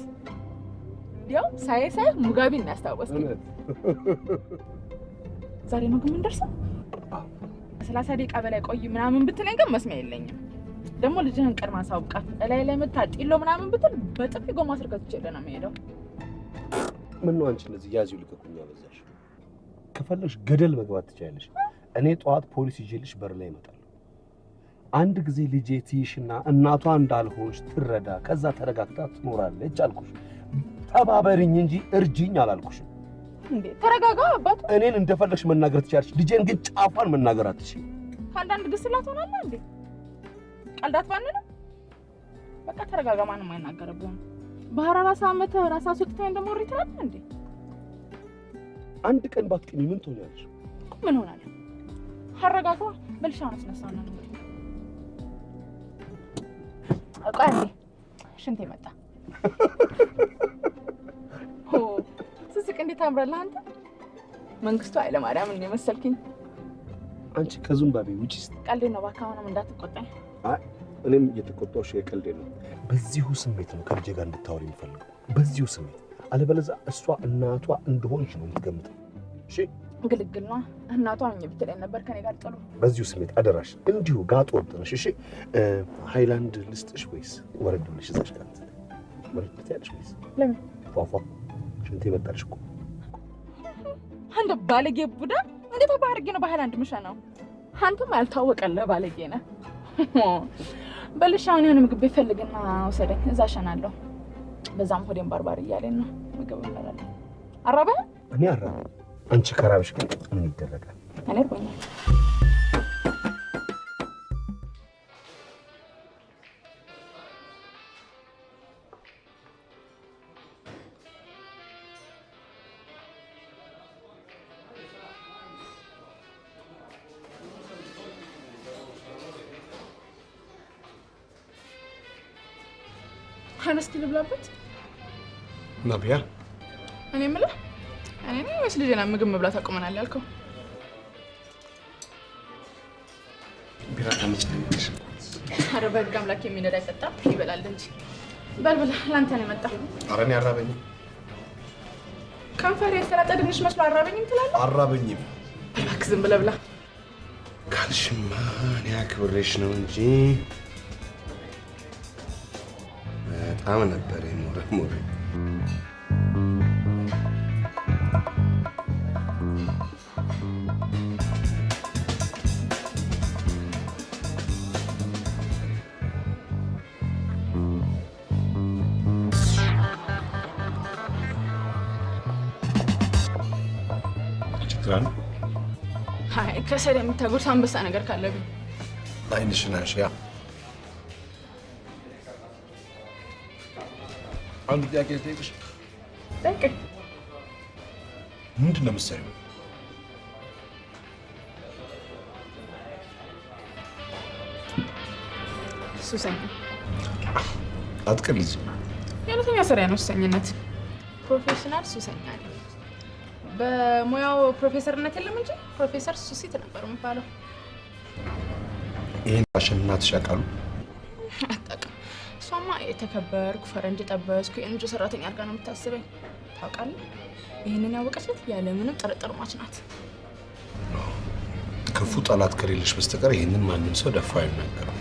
እንዲያው ሳይ ሙጋቤን ያስታወስኩኝ። ዛሬ ነው ግን የምንደርሰው? 30 ደቂቃ በላይ ቆይ ምናምን ብትለኝ ግን መስሚያ የለኝም። ደግሞ ልጅህን ቀድማ ሳውቃት እላይ ላይ መታ ጢሎ ምናምን ብትል በጥፊ ጎማ ስር ከትቼ ነው የምሄደው። ምን ነው አንቺ እንደዚህ ያዚው ልቀቁኛ በዛሽ። ከፈለሽ ገደል መግባት ትችያለሽ። እኔ ጠዋት ፖሊስ ይዤልሽ በር ላይ እመጣለሁ። አንድ ጊዜ ልጄ ትይሽና እናቷ እንዳልሆንሽ ትረዳ፣ ከዛ ተረጋግታ ትኖራለች አልኩሽ። ተባበሪኝ እንጂ እርጂኝ አላልኩሽም። እንዴ ተረጋጋ አባቱ። እኔን እንደፈለግሽ መናገር ትችያለሽ፣ ልጄን ግን ጫፏን መናገር አትችይም። አንዳንድ ግስላት ሆናለ እንዴ ቀልዳት ባንነ በቃ ተረጋጋ። ማንም አይናገርብህም። በሐራራሳ አመተ ራሳ ሱጥተን ደሞ ሪትራል እንዴ አንድ ቀን ባትቀኝ ምን ትሆኛለሽ? ምን ሆናለሁ? ሐረጋጋ በልሻውን አስነሳና ነው አቋንዴ ሽንቴ መጣ። ኦ ስስቅ እንዴት አምራለህ አንተ። መንግስቱ ኃይለ ማርያም እንደ መሰልከኝ። አንቺ ከዙምባቤ ውጪ ቀልዴ ነው እባክህ። አሁንም እንዳትቆጣኝ። አይ እኔም እየተቆጣሁሽ የቀልዴ ነው። በዚሁ ስሜት ነው ከልጄ ጋር እንድታወሪ የምፈልገው፣ በዚሁ ስሜት። አለበለዚያ እሷ እናቷ እንደሆንሽ ነው የምትገምተው። እሺ ግልግል ነው እናቷ ምን ብትለኝ ነበር ከኔ ጋር ጥሩ። በዚሁ ስሜት አደራሽ፣ እንዲሁ ጋጥ ወጥነሽ። እሺ ሃይላንድ ልስጥሽ ወይስ ወረድ ብለሽ እዛሽ ጋር ወረድ ትያለሽ ወይስ ለምን ፏፏ ሽንቴ መጣልሽ እኮ አንተ ባለጌ ቡዳ። እንዴት ባርጌ ነው በሃይላንድ ምሸናው? አንተም ያልታወቀልህ ባለጌ ነህ። በልሻውን የሆነ ምግብ ፈልግና ወሰደኝ፣ እዛ ሸናለሁ። በዛም ሆዴን ባርባር እያለኝ ነው። ምግብ እንበላለን። አራበህ? እኔ አራበኝ። አንቺ ከራብሽ ግን ምን ይደረጋል? እኔ እርቦኛል። እስኪ ልብላበት። ነቢያ እኔ የምልህ እኔ ነኝ ወይስ ልጄ ናት ምግብ መብላት አቁመናል ያልከው? ቢራ ታመጭልሽ? ኧረ በህግ አምላክ የሚነዳ አይጠጣም ይበላል እንጂ። በል ብላ ለአንተ ነው የመጣው። ኧረ እኔ አራበኝም። ከንፈሬ የተላጠ ድንሽ መስሎ አራበኝም ትላለህ? አራበኝም። እባክህ ዝም ብለህ ብላ ካልሽማ እኔ አክብሬሽ ነው እንጂ በጣም ነበር የሞረ ችግር አይ ከሰል የምታጎርስ አንበሳ ነገር ካለብኝ አይንሽን አንሺያ። አንድ ጥያቄ ልጠይቅሽ። ጠይቀኝ። ምንድን ነው የምትሰሪው? ሱሰኛ። አትቀልጂ። የሁለተኛ ስራ ነው ሱሰኝነት። ፕሮፌሽናል ሱሰኛ ነኝ። በሙያው ፕሮፌሰርነት የለም እንጂ ፕሮፌሰር ሱሲት ነበር የምባለው። ይሄን አሸናፊሽ ያውቃሉ? አታውቅም። እሷማ የተከበርኩ ፈረንጅ ጠበስኩ የእንጂ ሰራተኛ አድርጋ ነው የምታስበኝ። ታውቃለህ? ይህንን ያወቀችት ያለምንም ጥርጥር ማች ናት። ክፉ ጠላት ከሌለሽ በስተቀር ይህንን ማንም ሰው ደፋ አይናገርም።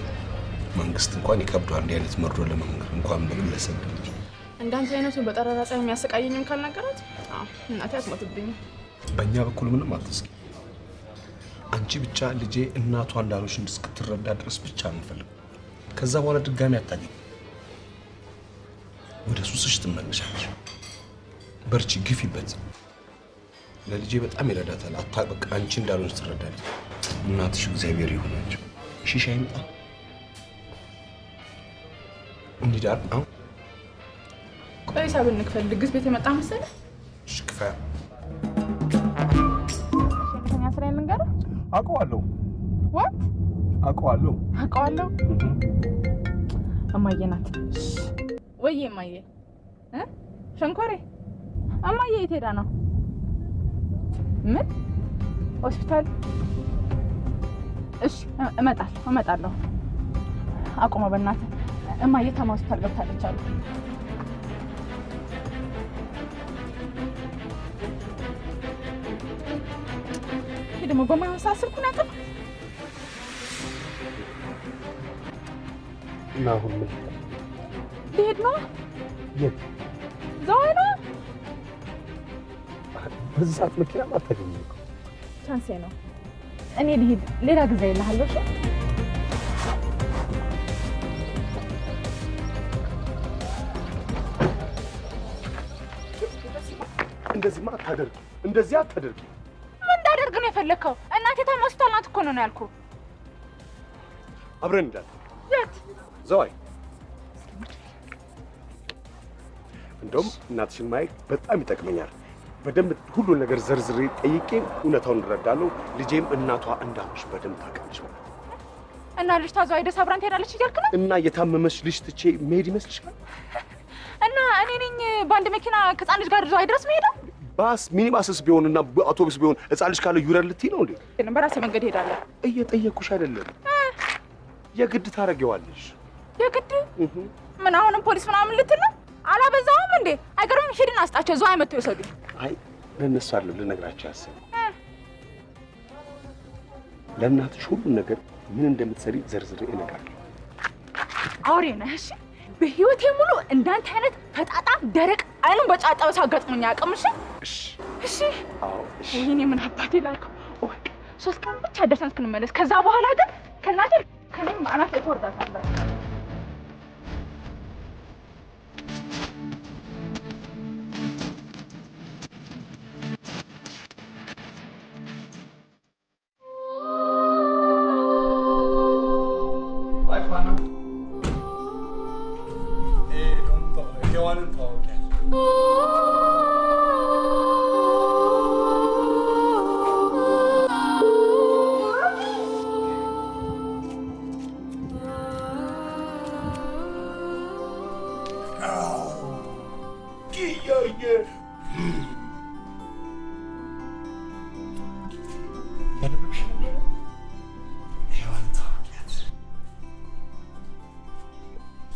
መንግስት እንኳን ይከብደዋል እንዲህ አይነት መርዶ ለመንገር እንኳን በግለሰብ ደረጃ። እንዳንተ አይነቱን በጠራራ ፀሐይ የሚያሰቃየኝም ካልነገራት እናቴ አትሞትብኝም። በእኛ በኩል ምንም አትስቂ። አንቺ ብቻ ልጄ እናቷ እንዳልሆንሽ እስክትረዳ ድረስ ብቻ እንፈልግ። ከዛ በኋላ ድጋሚ አታገኝ። ወደ ሱስሽ ትመለሻለሽ። በርቺ፣ ግፊበት። ለልጄ በጣም ይረዳታል። አታበቃ አንቺ እንዳልሆንሽ ትረዳለች። እናትሽ እግዚአብሔር ይሁናቸው። ሺሻ ይምጣ እንዲዳር አሁን ቆይ ሂሳብ እንክፈል። ድግስ ቤት የመጣ መሰለህ? እሺ ክፈያ። ሸንተኛ ስራዬን ልንገርህ። አውቀዋለሁ። ዋት? አውቀዋለሁ። አውቀዋለሁ። እማዬ ናት። ወይዬ እማዬ ሸንኮሬ እማዬ የት ሄዳ ነው? ምን ሆስፒታል? እሺ እመጣለሁ። አቁመ በእናትህ እማዬ ታማ ሆስፒታል ገብታለች አሉ። ይሄ ደግሞ በማይሆን ሰዓት ስልኩን ያጠፋ እና አሁን ምን ልሄድ ነው? የት? ዘዋይ ነው? በዚህ ሰዓት መኪና አታገኝም እኮ። ቻንሴ ነው። እኔ ልሄድ፣ ሌላ ጊዜ እልሃለሁ። እሺ እንደዚህ አታደርግ። ምን እንዳደርግ ነው የፈለከው? እናቴ ታማ ሆስፒታል ናት እኮ ነው ያልኩህ። አብረን እንዳለ የት? ዘዋይ። እንደውም እናትሽን ማየት በጣም ይጠቅመኛል። በደንብ ሁሉን ነገር ዘርዝሬ ጠይቄ እውነታውን እረዳለሁ። ልጄም እናቷ እንዳለሽ በደንብ ታውቃለች ማለት ነው። እና ልጅ ታዘዋይ ደስ አብራን ትሄዳለች እያልክ ነው? እና የታመመሽ ልጅ ትቼ መሄድ ይመስልሻል? እና እኔ ነኝ በአንድ መኪና ከህፃን ልጅ ጋር ዘዋይ ድረስ መሄደው? ባስ ሚኒባስስ ቢሆንና አውቶቡስ ቢሆን ህፃን ልጅ ካለ ይውረድ ልትይ ነው እንዴ? በራሴ መንገድ ሄዳለሁ። እየጠየኩሽ አይደለም። የግድ ታረጊዋለሽ። የግድ? ምን አሁንም ፖሊስ ምናምን ልትል ነው? አላበዛውም እንዴ? አይገርምም? ሂድና አስጣቸው፣ ዘዋይ መጥተው ይወሰዱ። አይ ለእነሱ አይደለም ልነግራቸው ያሰብኩት። ለእናትሽ ሁሉን ነገር ምን እንደምትሰሪ ዘርዝሬ እነግራለሁ። አውሬ ነህ። እሺ በህይወቴ ሙሉ እንዳንተ አይነት ፈጣጣ ደረቅ አይኑን በጫጣው ሳጋጥሞኝ አያውቅም። እሺ አዎ እሺ። ወይኔ ምን አባቴ ላልከው። ሶስት ቀን ብቻ ደርሰን እስክንመለስ፣ ከዛ በኋላ ግን ከእናቴ ከኔም አናት ላይ ትወርዳታለህ።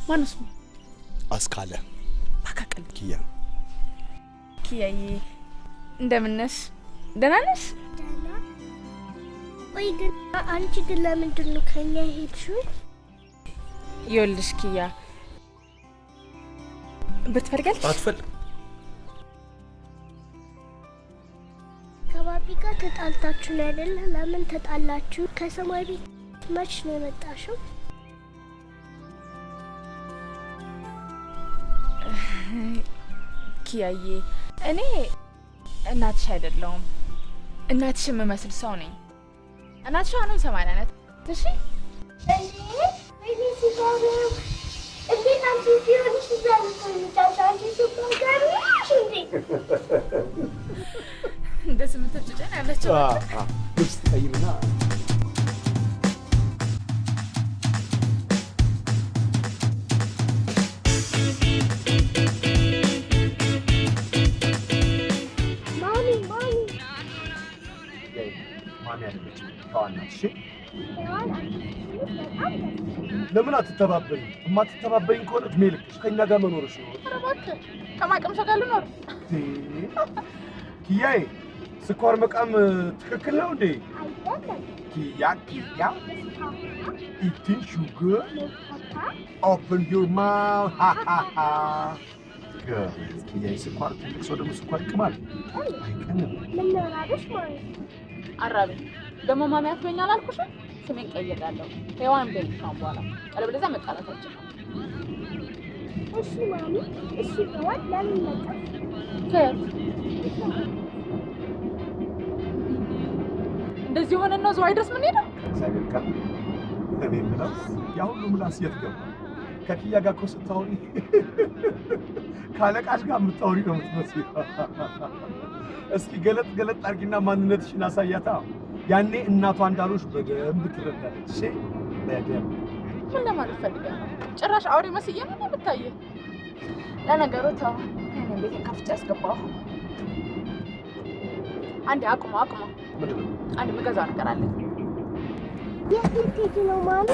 ማነው ስሙ? አስካለ ማካከል ኪያ። ኪያዬ እንደምን ነሽ? ደህና ነሽ? ወይ ግን አንቺ ግን ለምንድን ነው ከኛ ሄድሽው? ይኸውልሽ ኪያ ብትፈልጋለሽ? አትፈልግ። ከባቢ ጋር ተጣልታችሁ ነው አይደል? ለምን ተጣላችሁ? ከሰማይ ቤት መች ነው የመጣሽው? ኪያዬ እኔ እናትሽ አይደለሁም። እናትሽ የምመስል ሰው ነኝ። እናትሽ አሁንም 80 ናት። እሺ እንዴት አንቺ ሲሆንሽ ዛሬ አንቺ ሱፐር ጋር እንደ ስምንት ጭጨን ያለችው ውስጥ ቀይርና ለምን አትተባበሪ? የማትተባበሪኝ ከሆነ እድሜ ልክሽ ከእኛ ጋር መኖርሽ ነው። ኧረ እባክህ ከማቅም ሰው ጋር ልኖር? ኪያዬ ስኳር መቃም ትክክል ነው እንዴ? ኪያ ኢቲንግ ሹገር ኦፕን ዩር ማውዝ። ኪያዬ ስኳር ትልቅ ሰው ደግሞ ስኳር ይቅማል አይቀንም። ምን ራበሽ ማለት አራቤ ደግሞ ማሚ አትበኛል አልኩሽ። ስሜን ቀይሬያለሁ። ሔዋን በይኝ ካሁን በኋላ አለበለዚያ መጣላታችን ነው። እሺ ማሚ፣ እሺ ሔዋን ለምን መጣሽ? እንደዚህ ሆነን ነው ዘዋይ ድረስ ምን ሄደው? እግዚአብሔር ቃል እኔ የምለው ያ ሁሉ ምላስ የት ገባ? ከኪያ ጋር እኮ ስታወሪ ካለቃሽ ጋር የምታወሪ ነው የምትመስለው። እስኪ ገለጥ ገለጥ አድርጊና ማንነትሽን አሳያታ። ያኔ እናቷ እንዳሉሽ በደንብ ትረዳለች። እሺ በደንብ። ምን ለማለት ፈልገህ ነው? ጭራሽ አውሬ መስዬ ነው የምታየው? ለነገሩ ተው፣ እኔ እባክህን ቤቴን ከፍቼ ያስገባሁ። አንዴ አቁሞ ምንድን ነው? አንድ የምገዛው ነገር አለኝ። የት ልትሄጂ ነው ማሚ?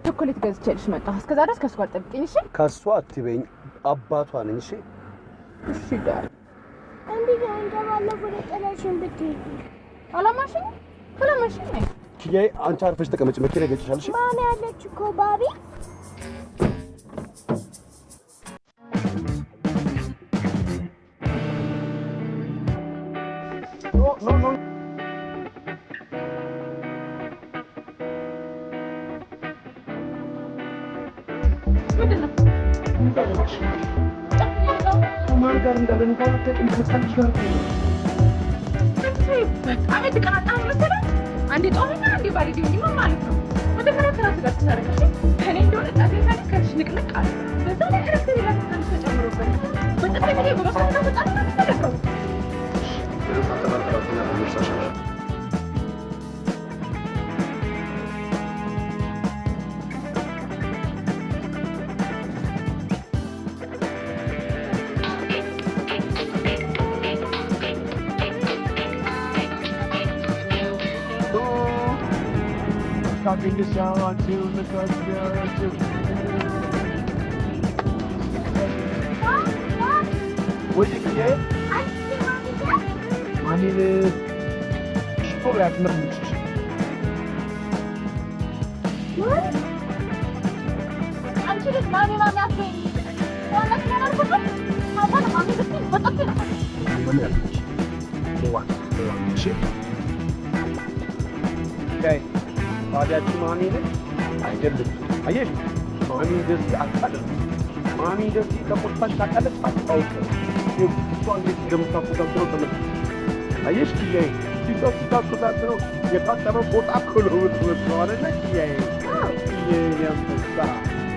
ቸኮሌት ገዝቼልሽ መጣሁ። እስከዛ ድረስ ከእሱ ጋር ጠብቂኝ እሺ? ከእሷ አትበይኝ፣ አባቷ ነኝ። እሺ እሺ ዳር እንዴት እንደባለፈው ለጠላሽን ብትሄጂ አላማሽኝ ነኝ። ኪያዬ አንቺ አርፈሽ ተቀመጭ። መኪና ይገጭሻል። እሺ ማሚ ያለች እኮ ባቢ። ኖ ማን ጋር እንዳለን ታውቃለህ? ከሳንቺ ጋር በጣም የተቀናጣ መሰለህ። አንዴ ጦምና አንዴ ባልዲ ምን ማለት ነው? መጀመሪያ ከራስህ ጋር ተሳረቀሽ ከኔ እንደሆነ ጣቴ ካለሽ ንቅንቅ አለ። በዛ ላይ ከረፍት ሌላ ትንሽ ተጨምሮበት በጣም ይሄ በማስታወሻ በጣም ተደረገው። Talking to someone too, because you're too. What did you get? I need to. She's probably have nothing to say. What? I'm sure it's mommy asking. What is going on with you? I want mommy to see. What's up here? Okay. ታዲያችሁ ማሚ ነች አይደለም? አየሽ ማሚ እንደዚህ አታውቅም። ማሚ እንደዚህ ከቆጣች ታውቃለች አታውቅም። እሷ እንዴት እንደምታቆጣጥረው ተመልከች። አየሽ ኪያዬ ሲሰው ስታቆጣጥረው የታጠበው ቦታ እኮ ነው የምትመስለው አይደለ ኪያዬ?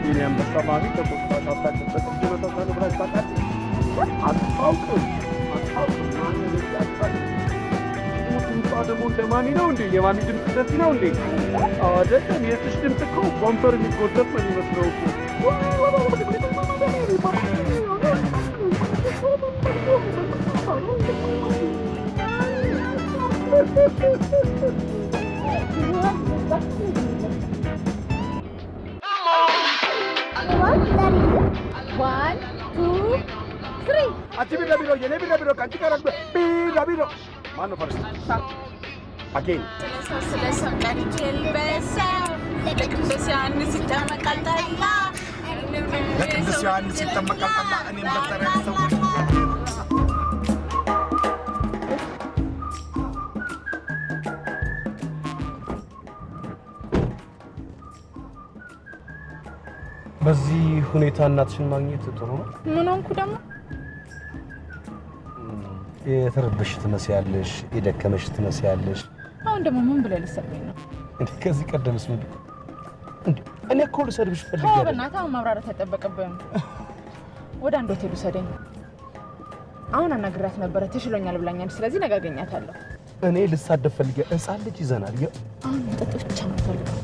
የኔ አንበሳ ማሚ ከቆጣች አታውቅም። በጥቂት ነው ብላች ታውቃለች? አታውቅም። ማሚ እንደዚህ አታውቅም። ድምጿ ደግሞ እንደ ማሚ ነው እንዴ? የማሚ ድምፅ እንደዚህ ነው እንዴ? አይደለም። የእሱሽ ድምፅ እኮ ወንበር የሚጎተት ነው የሚመስለው እኮ። One, two, three. አንቺ ቢራቢሮ የኔ ቢራቢሮ ከአንቺ ጋር ቢራቢሮ ማነው ፈርስት? አጌን ስለሰው ቀንቼ ልበሰው ለቅዱስ ዮሐንስ ይጠመቃል ጠላ ለቅዱስ ዮሐንስ ይጠመቃል ጠላ እኔም በጠረን ሰዎች በዚህ ሁኔታ እናትሽን ማግኘት ጥሩ ነው። ምን ሆንኩ ደግሞ? የተረበሽ ትመስያለሽ፣ የደከመሽ ትመስያለሽ። አሁን ደግሞ ምን ብለህ ልትሰድበኝ ነው? እንዴ ከዚህ ቀደምስ ምን እንዴ? እኔ እኮ ልሰድብሽ ፈልጌ ነው። በእናትህ አሁን ማብራራት አይጠበቅብህም። ወደ አንድ ሆቴል ውሰደኝ። አሁን አናግራት ነበረ፣ ተሽሎኛል ብላኛል። ስለዚህ ነገ አገኛታለሁ። እኔ ልሳደብ ፈልጌ ሕፃን ልጅ ይዘናል። አሁን መጠጥ ብቻ ነው ፈልገው።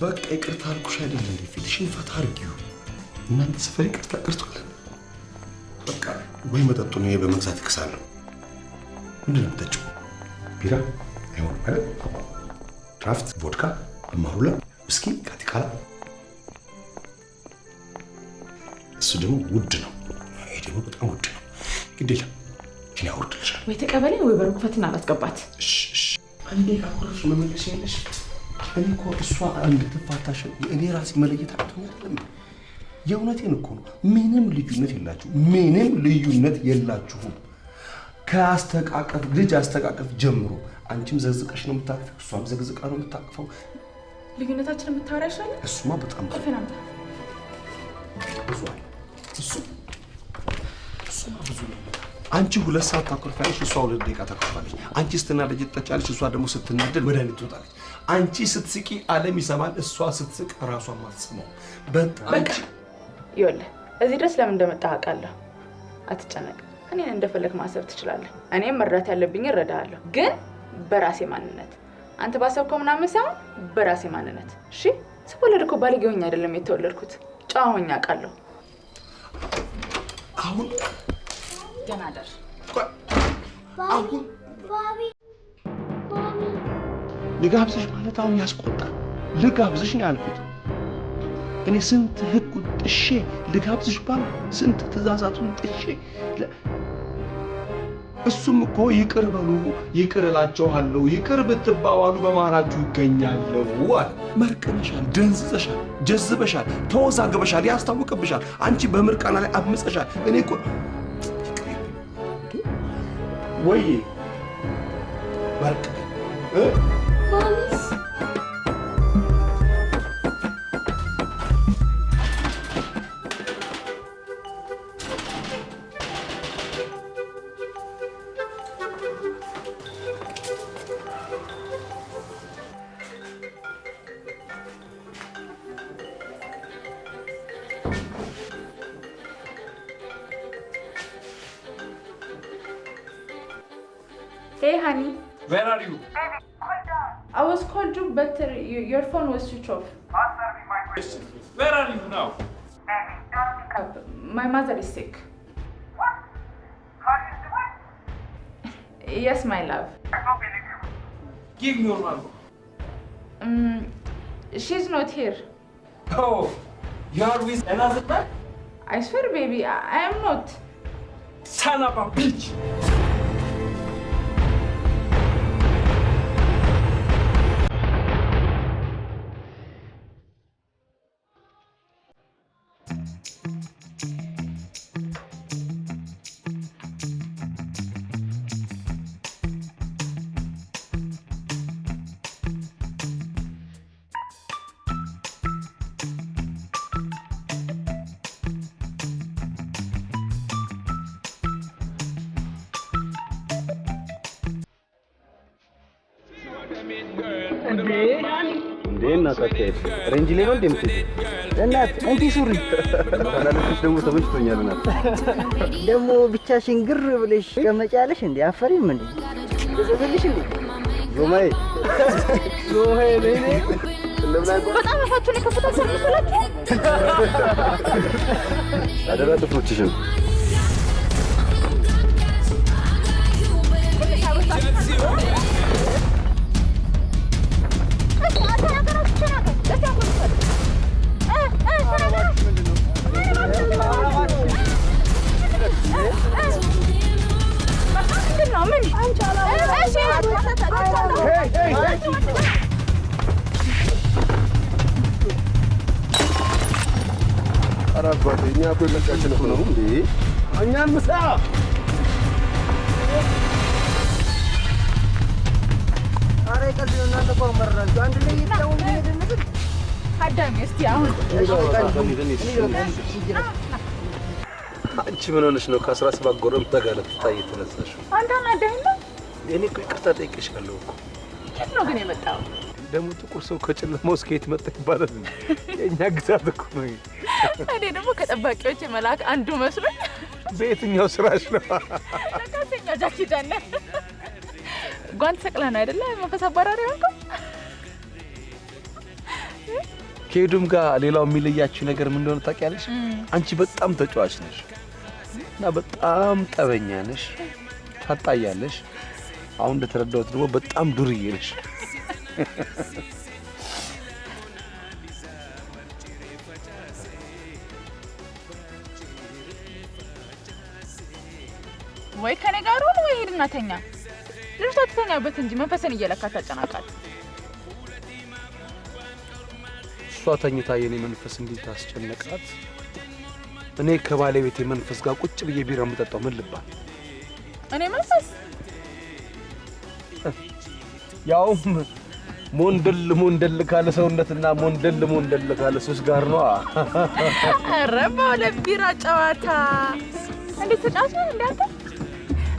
በቃ ይቅርታ አልኩሽ አይደል እንዴ? ፊትሽን ፈታ አድርጊው። እናንተ ሰፈር ይቅርታ ቀርቷል። በቃ ወይ መጠጡን ይሄ በመግዛት እክሳለሁ። ምንድን ነው የምትጠጪው? ቢራ አይሆንም አይደል? ድራፍት፣ ቮድካ፣ አማሩላ፣ ውስኪ፣ ካቲካላ። እሱ ደግሞ ውድ ነው። ይሄ ደግሞ በጣም ውድ ነው። ግድ የለም እኔ አወርድልሻለሁ። ወይ ተቀበለኝ ወይ በርኩፈትና አላስገባት። እሺ አንዴ ካኮረፍሽ መመለስ የለሽ። እኔ እኮ እሷ እንድትፋታሽ እኔ ራሴ መለየት አቅቶኛል። የእውነቴን እኮ ነው። ምንም ልዩነት የላችሁም። ምንም ልዩነት የላችሁም። ከአስተቃቀፍ ልጅ አስተቃቀፍ ጀምሮ አንቺም ዘግዝቀሽ ነው የምታቅፈው፣ እሷም ዘግዝቃ ነው የምታቅፈው። ልዩነታችን የምታወራ ይሻላል። እሱማ በጣም ብዙ አለ። እሱማ ብዙ ነው። አንቺ 2 ሰዓት ታኮርፋለሽ፣ እሷ 2 ደቂቃ ታኮርፋለች። አንቺ ስትናደጅ ትጠጫለሽ፣ እሷ ደግሞ ስትናደድ መድኃኒት ትወጣለች። አንቺ ስትስቂ ዓለም ይሰማል፣ እሷ ስትስቅ ራሷን ማትሰማው። በጣም ይኸውልህ እዚህ ድረስ ለምን እንደመጣህ አውቃለሁ። አትጨነቅ። እኔን እንደፈለክ ማሰብ ትችላለህ። እኔም መርዳት ያለብኝ እረዳሃለሁ። ግን በራሴ ማንነት አንተ ባሰብከው ምናምን ሳይሆን በራሴ ማንነት እሺ ስወለድ እኮ ባለጌ ሆኜ አይደለም የተወለድኩት ጨዋ ሆኜ አውቃለሁ አሁን ደህና ደር አሁን ልጋብዝሽ ማለት አሁን ያስቆጣል ልጋብዝሽ ነው ያልኩት እኔ ስንት ህግ ጥሼ ልጋብዝሽ ባል ስንት ትእዛዛቱን ጥሼ እሱም እኮ ይቅር በሉ ይቅር እላቸዋለሁ ይቅር ብትባባሉ በመሃላችሁ ይገኛለሁ አለ መርቀንሻል ደንዝዘሻል ጀዝበሻል ተወዛግበሻል ያስታውቅብሻል አንቺ በምርቃና ላይ አምፀሻል እኔ እኮ ወይ በቃ ማሚስ Hey honey. Where are you? Baby, calm down. I was called you, but your phone was switched off. Answer me my question, please. Where are you now? Baby, don't pick up. My mother is sick. What? How is the wife? Yes, my love. I don't believe you. Give me your number. She's not here. Oh, you are with another man? I swear, baby, I am not. Son of a bitch! እናታችን ሬንጅ ላይ ነው እንደምትሄድ እናት እንኪ ሱሪ ታላለች ደግሞ ተመችቶኛል እናት ደግሞ ብቻሽን ግር ብለሽ ከመጫለሽ እንዴ አፈሪም እንዴ ዝብልሽ እንዴ ዞማይ ነኝ በጣም አፋችሁ ላይ ከፈታችሁ መስላችሁ አደራ ጥፍሮችሽን ጓደኛ እኮ የመጣችን እኮ ነው እንዴ እኛን ምሳ አረ ቀልድ ነው እናንተ እኮ መረራችሁ አንድ ላይ ይጣው እንደነዚህ አዳም እስቲ አሁን አንቺ ምን ሆነሽ ነው ከ17 ጎረም ተጋለጥ ታይ ተነሳሽ አንተ አዳም ነው እኔ እኮ ይቅርታ ጠይቄሻለሁ እኮ ከት ነው ግን የመጣው ደግሞ ጥቁር ሰው ከጨለማው እስከ የት መጣ ይባላል የኛ ግዛት እኮ ነው እኔ ደግሞ ከጠባቂዎች መላክ አንዱ መስሎኝ በየትኛው ስራሽ ነው ለካሰኛ ጃኪ ዳነ ጓንት ሰቅለና አይደለ መንፈስ አባራሪ ሆንኩ ከሄዱም ጋር ሌላው የሚለያችሁ ነገር ምን እንደሆነ ታውቂያለሽ አንቺ በጣም ተጫዋች ነሽ እና በጣም ጠበኛ ነሽ ታጣያለሽ አሁን እንደተረዳሁት ደግሞ በጣም ዱርዬ ነሽ ወይ ከኔ ጋር ሆኖ ወይ ሄድና ተኛ ልጅቷ ትተኛበት እንጂ መንፈስን እየለካት ታጨናቃት እሷ ተኝታ የኔ መንፈስ እንዴት ታስጨነቃት እኔ ከባለቤቴ መንፈስ ጋር ቁጭ ብዬ ቢራ የምጠጣው ምን ልባል እኔ መንፈስ ያው ሞንደል ካለ ሰውነትና ሞንደል ካለ ሱስ ጋር ነው አረባው ለቢራ ጨዋታ እንዴት ተጫውተህ እንዴ አንተ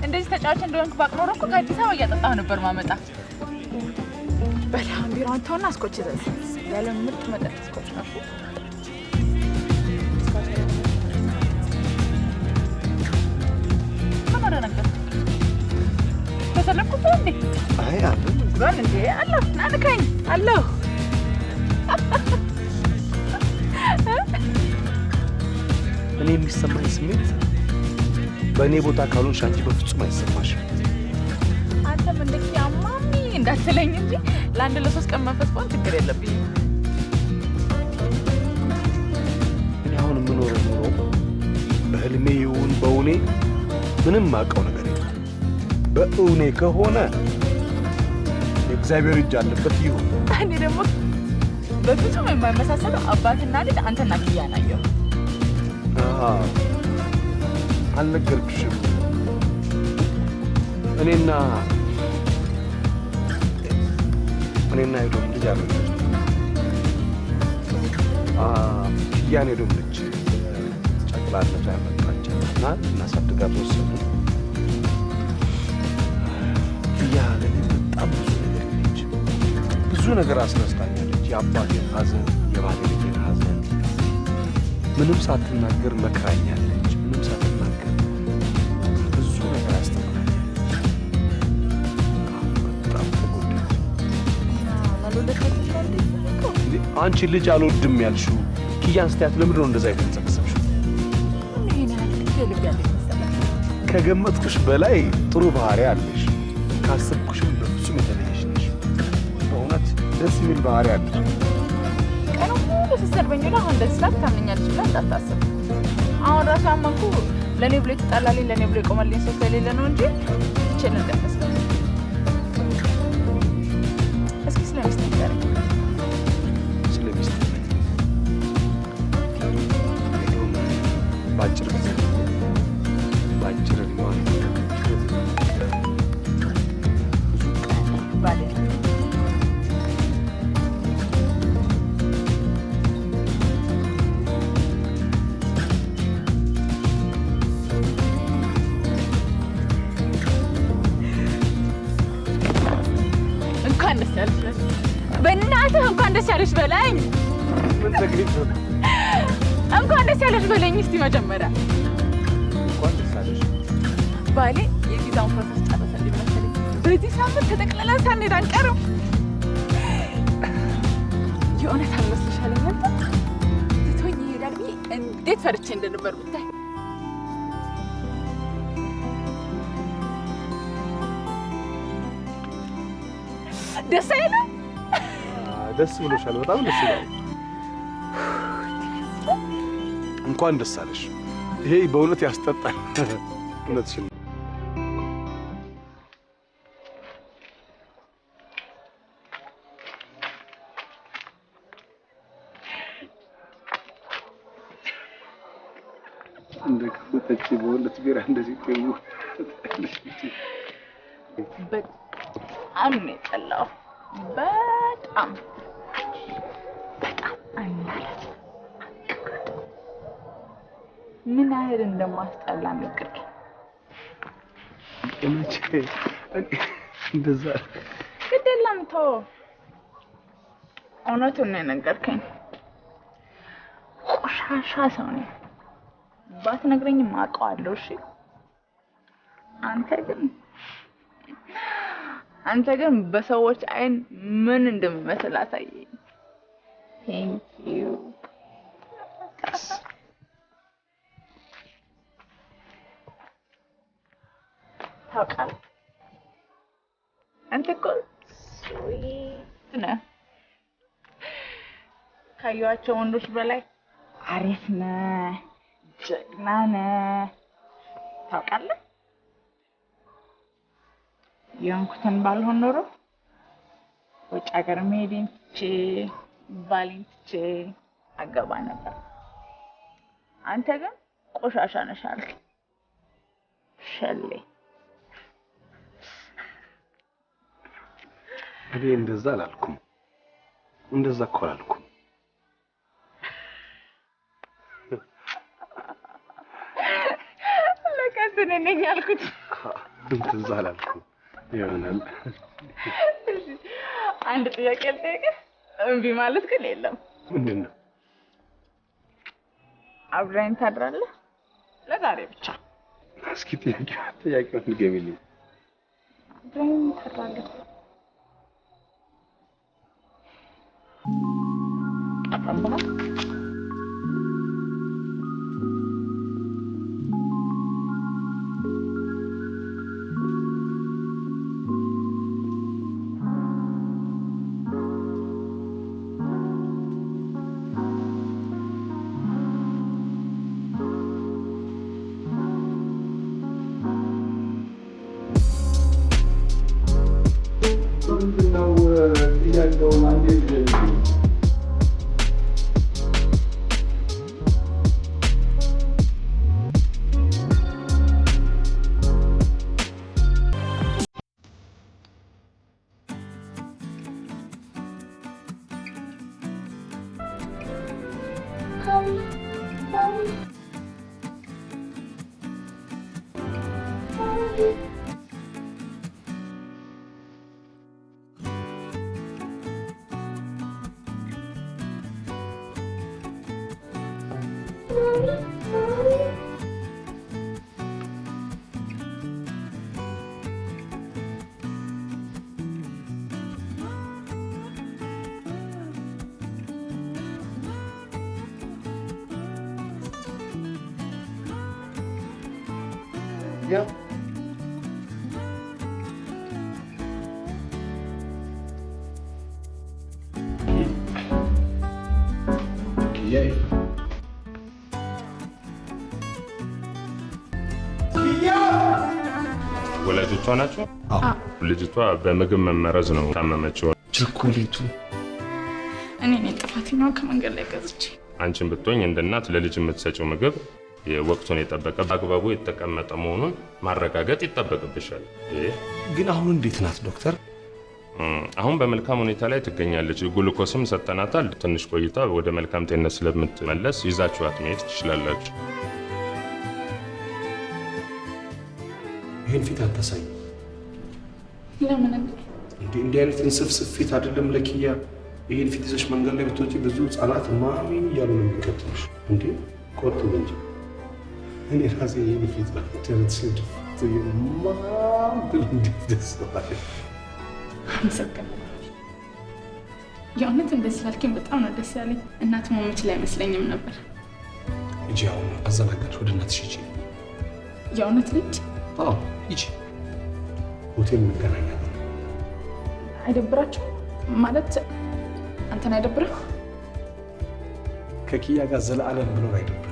እንደዚህ ተጫውተህ እንደሆንክ ባቅኖር እኮ ከአዲስ አበባ እያጠጣህ ነበር ማመጣ በላም ቢራውን ተውና አስኮች ዘዝ ያለ ምርጥ መጠጥ አስኮች ነው ማን ነገር ተሰለኩት እንዴ አይ አለ ጎን እንዴ አለሁ ናንካኝ አለሁ እኔ የሚሰማኝ ስሜት በእኔ ቦታ ካልሆንሽ አንቺ በፍጹም አይሰማሽም። አንተም እንደዚህ አማሚ እንዳትለኝ እንጂ ለአንድ ለሶስት ቀን መንፈስ ቆን ችግር የለብኝም። እኔ አሁን የምኖረው ኑሮ በህልሜ ይሁን በእውኔ ምንም ማውቀው ነገር የለም። በእውኔ ከሆነ የእግዚአብሔር እጅ አለበት ይሁን። እኔ ደግሞ በፍጹም የማይመሳሰለው አባትና ልጅ አንተና ኪያ ናየው። አልነገርኩሽም? እኔና ሄዶም ልጅ አለ ኪያን ሄዶም ልጅ ጨቅላነት ያመጣቸው እና እናሳድጋት ወሰዱ። ኪያ ለኔ በጣም ብዙ ነገር አስረስታኛለች። የአባቴን ሐዘን፣ የባለቤቴን ሐዘን ምንም ሳትናገር መክራኛለች። ምንም ሳትናገር ብዙ ነገር አስተምራኛለች። በጣም ተጎዳች። አንቺ ልጅ አልወድም ያልሽው ኪያን ስትያት ለምንድን ነው እንደዛ የተንሰበሰብሽው? ከገመትኩሽ በላይ ጥሩ ባህሪ አለሽ። ካሰብኩሽም በፍጹም የተለየሽ ነሽ። በእውነት ደስ የሚል ባህሪ አለሽ። ቀኑ ሙሉ ስትሰርበኝ ነው። አሁን ደስ ስላት ታምኛለች ብላ እንዳታስብ። አሁን ራሱ አመንኩ ለእኔ ብሎ የተጣላልኝ ለእኔ ብሎ የቆመልኝ ሰው ስለሌለ ነው እንጂ ይችል እንዳይመስለው። እስኪ ስለ ሚስት ንገረኝ። ስለ ሚስት በአጭር ጊዜ በአጭር እድሜዋ ባሌ እንኳን ደስ ያለሽ። በእናትህ እንኳን ደስ ያለሽ በለኝ። ምን ተገኝቶ ነው? እንኳን ደስ ያለሽ በለኝ እስቲ መጀመሪያ። እንኳን ደስ ያለሽ። ባሌ የቪዛውን ፕሮሰስ ጨረሰልኝ መሰለኝ። በዚህ ሳምንት ተጠቅልለን ሳንሄድ አንቀርም። የእውነት አልመስልሻለኝ? አንተ ትቶኝ ይሄዳል ብዬ እንዴት ፈርቼ እንደነበር ብታይ። ደስ አይልም? ደስ ብሎሻል? በጣም ደስ ይላል። እንኳን ደስ አለሽ። ይሄ በእውነት ያስጠጣል። እውነትሽን እንደ ከፈተች በሁለት ቢራ እንደዚህ ቆዩ። በጣም ነው የጠላው። በጣም አናለት ምን ያህል እንደማስጠላ ንግግር እመቼ እንደዛ ግዴለም ተው። እውነቱን ነው የነገርከኝ። ቆሻሻ ሰው ነኝ። ባትነግረኝም አውቀዋለሁ። እሺ አንተ ግን በሰዎች አይን ምን እንደምመስል አሳየኝ። ቴንክ ዩ። ታውቃለህ አንተ እኮ ስዊት ነህ። ካየኋቸው ወንዶች በላይ አሪፍ ነህ፣ ጀግና ነህ። ታውቃለህ የሆንኩትን ባልሆን ኖሮ ውጭ ሀገር መሄዴን ትቼ ባሌን ትቼ አገባ ነበር። አንተ ግን ቆሻሻ ነሽ አልክ። ሸሌ እኔ እንደዛ አላልኩም። እንደዛ እኮ አላልኩም። ለካስ እኔ ነኝ ያልኩት። እንደዛ አላልኩም ይሆናል። አንድ ጥያቄ ልጠይቅህ። እምቢ ማለት ግን የለም። ምንድን ነው? አብረኸኝ ታድራለህ? ለዛሬ ብቻ። እስኪ ጥያቄውን ንገሪልኝ። ብሬን ተራለ አባባ Yeah. Yay. ወላጆቿ ናቸው? ልጅቷ በምግብ መመረዝ ነው ታመመችው። ቸኮሌቱ እኔ ነኝ ጥፋተኛው ከመንገድ ላይ ገዝቼ። አንቺን ብትሆኝ እንደ እናት ለልጅ የምትሰጪው ምግብ የወቅቱን የጠበቀ በአግባቡ የተቀመጠ መሆኑን ማረጋገጥ ይጠበቅብሻል። ግን አሁን እንዴት ናት ዶክተር? አሁን በመልካም ሁኔታ ላይ ትገኛለች። ግሉኮስም ሰጠናታል። ትንሽ ቆይታ ወደ መልካም ጤንነት ስለምትመለስ ይዛችኋት መሄድ ትችላላችሁ። ይህን ፊት አታሳይ። ለምን እንዲህ አይነት እንስፍስፍ ፊት አይደለም ለኪያ። ይህን ፊት ይዘሽ መንገድ ላይ ብትወጪ ብዙ ህጻናት ማሚ እያሉ ነው የሚከተሉሽ። እንዴ ቆጥብ እንጂ እኔ ራሴ ይህን ፊት ደረት ስድፍት ማም ብል እንዴት ደስ ባለ። አመሰግናለሁ። የእውነት እንደዚህ ስላልከኝ በጣም ነው ደስ ያለኝ። እናት መሆን አይመስለኝም ነበር። እጂ አሁን አዘናጋሽ፣ ወደ እናትሽ ሂጂ። የእውነት ልጅ? አዎ ሂጂ። ሆቴል እንገናኛለን። አይደብራችሁም? ማለት አንተን አይደብርህ? ከኪያ ጋር ዘላለም ብኖር አይደብርም።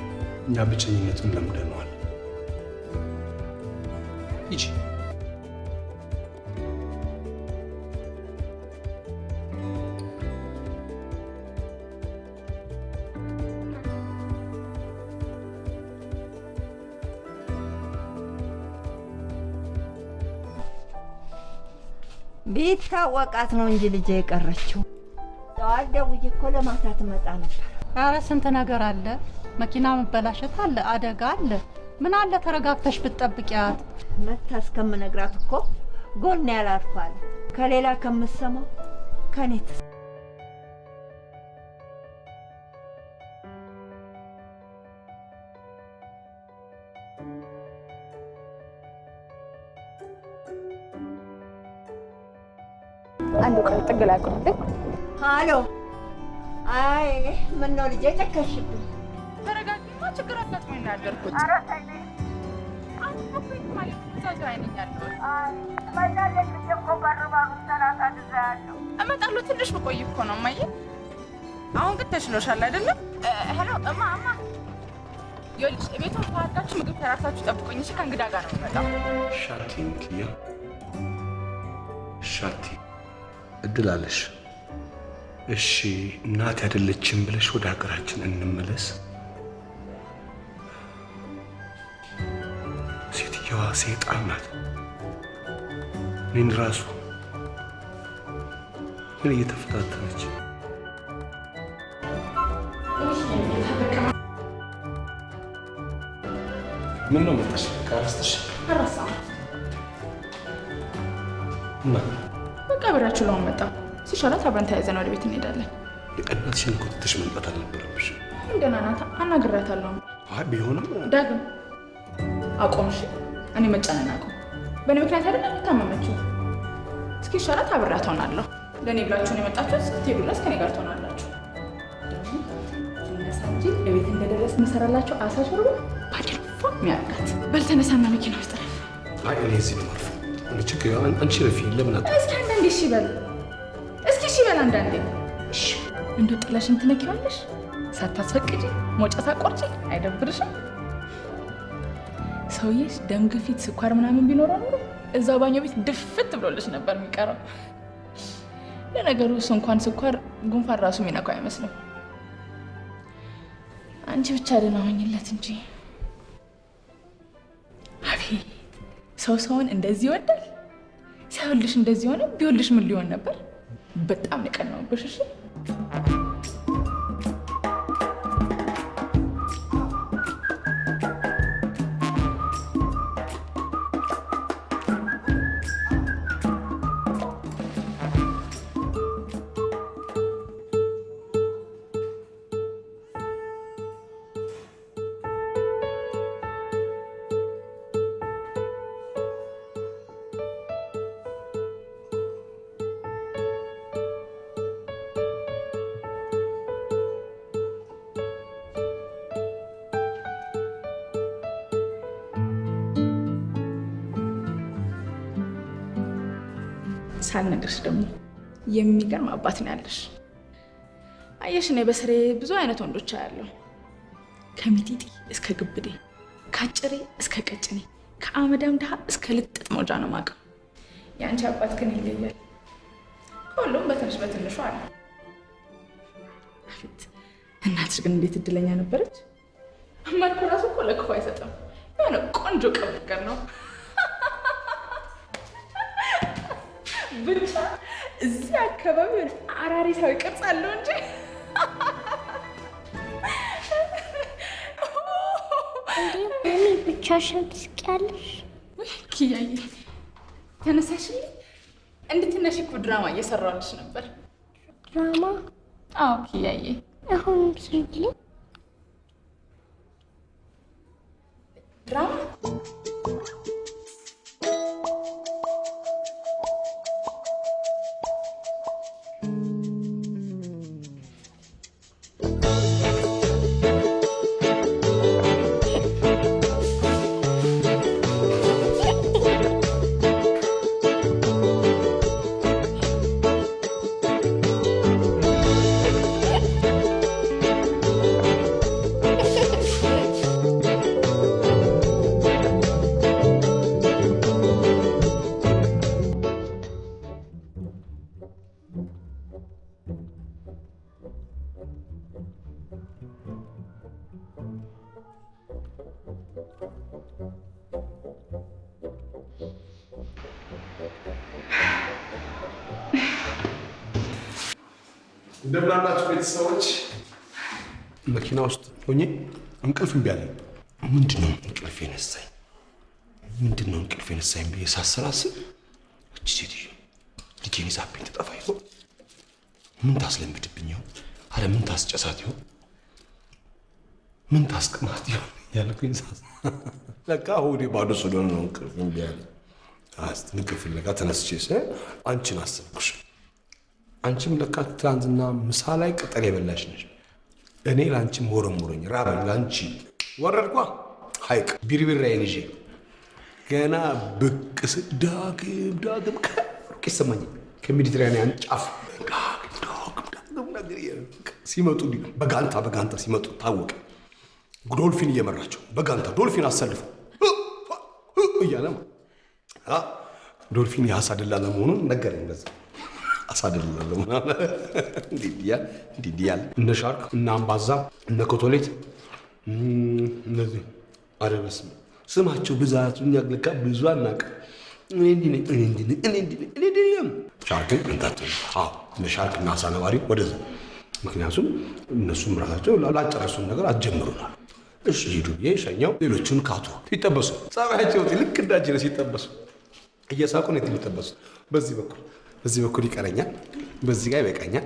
እኛ ብቸኝነቱን ለምደነዋል። ሂጂ። ቢታወቃት ነው እንጂ ልጄ የቀረችው። ጠዋት ደውዬ እኮ ለማታ ትመጣ ነበር። ኧረ ስንት ነገር አለ። መኪና መበላሸት አለ፣ አደጋ አለ። ምን አለ ተረጋግተሽ ብትጠብቂያት። መታ እስከምነግራት እኮ ጎን ያላርፋል። ከሌላ ከምትሰማው ከኔ አንዱ ቀን ጥግ ላይ ቆርጠኝ። ሃሎ። አይ ምን ነው ልጄ ጨከሽብኝ? ተረጋጊማ፣ ችግር አጋጥሞኝ ነው ያደርኩት። ኧረ ተይ ነይ። አሁን እኮ ማለት ተዛዛ አይነኝ ያለው። ባጃጅ ልጄ እኮ ባርባሩ ሰላሳ ድዛ ያለው እመጣለሁ። ትንሽ ብቆይ እኮ ነው እማዬ። አሁን ግን ተሽሎሻል አይደለም? ሄሎ እማ ይኸውልሽ፣ ቤቱን ተዋዳችሁ ምግብ ተራርታችሁ ጠብቁኝ እሺ? ከእንግዳ ጋር ነው የምመጣው። ሻቲ ኪያ፣ ሻቲ እድል አለሽ። እሺ እናት አይደለችም ብለሽ ወደ ሀገራችን እንመለስ። ሴትየዋ ሰይጣን ናት። እኔን ራሱ ምን እየተፈታተነች ምን ነው መጣሽ? ካስተሽ አራሳው እና በቃ ብራችሁ ለውን መጣ ሲሻላት አብረን ተያይዘን ወደ ቤት እንሄዳለን። የቀናትሽን እኮ ትተሽ መምጣት አልነበረብሽ። እንደና ናት አናግራታለሁ። አይ ቢሆንም ዳግም አቆምሽ። እኔ መጫነን አቆም። በእኔ ምክንያት አይደለም የምታመመችው። እስኪ ሻላት አብሬያት ሆናለሁ። ለእኔ ብላችሁ ነው የመጣችሁት። ስትሄዱ ድረስ ከኔ ጋር ትሆናላችሁ። ደግሞ እነሳ እንጂ ለቤት እንደደረስ እንሰራላችሁ። አሳሽ ወርዶ ባጀልፎ የሚያርጋት በል ተነሳና መኪና ውስጥ ረፍ። አይ እኔ እዚህ ነው ማርፍ። ችግር አንቺ ረፊ ለምን አት እስኪ አንዳንዴ እሺ በል እስኪ እሺ በል አንዳንዴ እሺ። እንደው ጥላሽን ትነኪዋለሽ ሳታስፈቅጂ መውጫ ሳቆርጪ አይደብርሽም? ሰውዬሽ ደም ግፊት፣ ስኳር ምናምን ቢኖረው ኖሮ እዛው ባኞ ቤት ድፍት ብሎልሽ ነበር የሚቀረው። ለነገሩ እሱ እንኳን ስኳር ጉንፋን ራሱ የሚነካው አይመስልም። አንቺ ብቻ ደህና ሆኝለት እንጂ። አቤት ሰው ሰውን እንደዚህ ይወዳል። ሳይወልሽ እንደዚህ ሆነ። ቢወልሽ ምን ሊሆን ነበር? በጣም የቀናውብሽ። እሺ ሳልነግርሽ ደግሞ የሚገርም አባት ነው ያለሽ። አየሽ እኔ በስሬ ብዙ አይነት ወንዶች አያለሁ። ከሚጢጢ እስከ ግብዴ፣ ከአጭሬ እስከ ቀጭኔ፣ ከአመዳም ድሃ እስከ ልጥጥ መውጃ ነው የማውቀው። የአንቺ አባት ግን ይለያል። ከሁሉም በትንሽ በትንሹ አለ። አቤት እናትሽ ግን እንዴት እድለኛ ነበረች። መልኩ ራሱ እኮ ለክፉ አይሰጥም። የሆነ ቆንጆ ቀብቀር ነው። ብቻ እዚህ አካባቢ አራሪሳዊ ቅርጽ አለው እንጂ እኔ ብቻሽን ትስቂያለሽ? ኪያዬ ተነሳሽልኝ። እንድትነሺ እኮ ድራማ እየሰራሁልሽ ነበር። ድራማ? አዎ ኪያዬ። አሁን ስሪልኝ። ድራማ? እንደምን አላችሁ ቤተሰቦች? መኪና ውስጥ ሆኜ እንቅልፍ እምቢ አለኝ። ምንድነው እንቅልፍ የነሳኝ? ምንድነው እንቅልፍ የነሳኝ ብዬ ሳሰላስብ እቺ ሴትዮ ልጄን ይዛብኝ ትጠፋ ይሆን? ምን ታስለምድብኝ ይሆን? አረ ምን ታስጨሳት ይሆን? ምን ታስቅማት ይሆን ያልኩኝ ለካ ሆዴ ባዶ ስለሆነ ነው እንቅልፍ እምቢ አለኝ። እንቅልፍ ፍለጋ ተነስቼ አንቺን አሰብኩሽ። አንቺም ለካ ትናንትና ምሳ ላይ ቅጠል የበላሽ ነሽ። እኔ ለአንቺ ሞረሞረኝ ራበኝ። ለአንቺ ወረድኳ ሐይቅ ቢርቢራዬን ይዤ ገና ብቅ ስል ዳግም ከሩቅ ይሰማኛል። ከሜዲትራኒያን ጫፍ ዳግም ነገር ሲመጡ በጋንታ ሲመጡ ታወቀ። ዶልፊን እየመራቸው በጋንታ ዶልፊን አሰልፈው እያለ ዶልፊን የአሳ ደላላ መሆኑን ነገረኝ። በዛ አሳደላለሁ እንዲህ ያለ እነ ሻርክ እነ አምባዛ እነ ኮቶሌት እነዚህ ኧረ በስመ አብ ስማቸው ብዛቱ እኛ ለካ ብዙ አናውቅም። ሻርክን እንታቸው እነ ሻርክ እና አሳ ነባሪ ወደዛ። ምክንያቱም እነሱም ራሳቸው ላጨረሱን ነገር አትጀምሩናል። እሺ ሂዱ ብዬ ሸኛው። ሌሎቹን ካቱ ሲጠበሱ ጸባያቸው ልክ እንዳጅነ ሲጠበሱ እየሳቁ ነው የሚጠበሱ። በዚህ በኩል ይቀረኛል፣ በዚህ ጋር ይበቃኛል።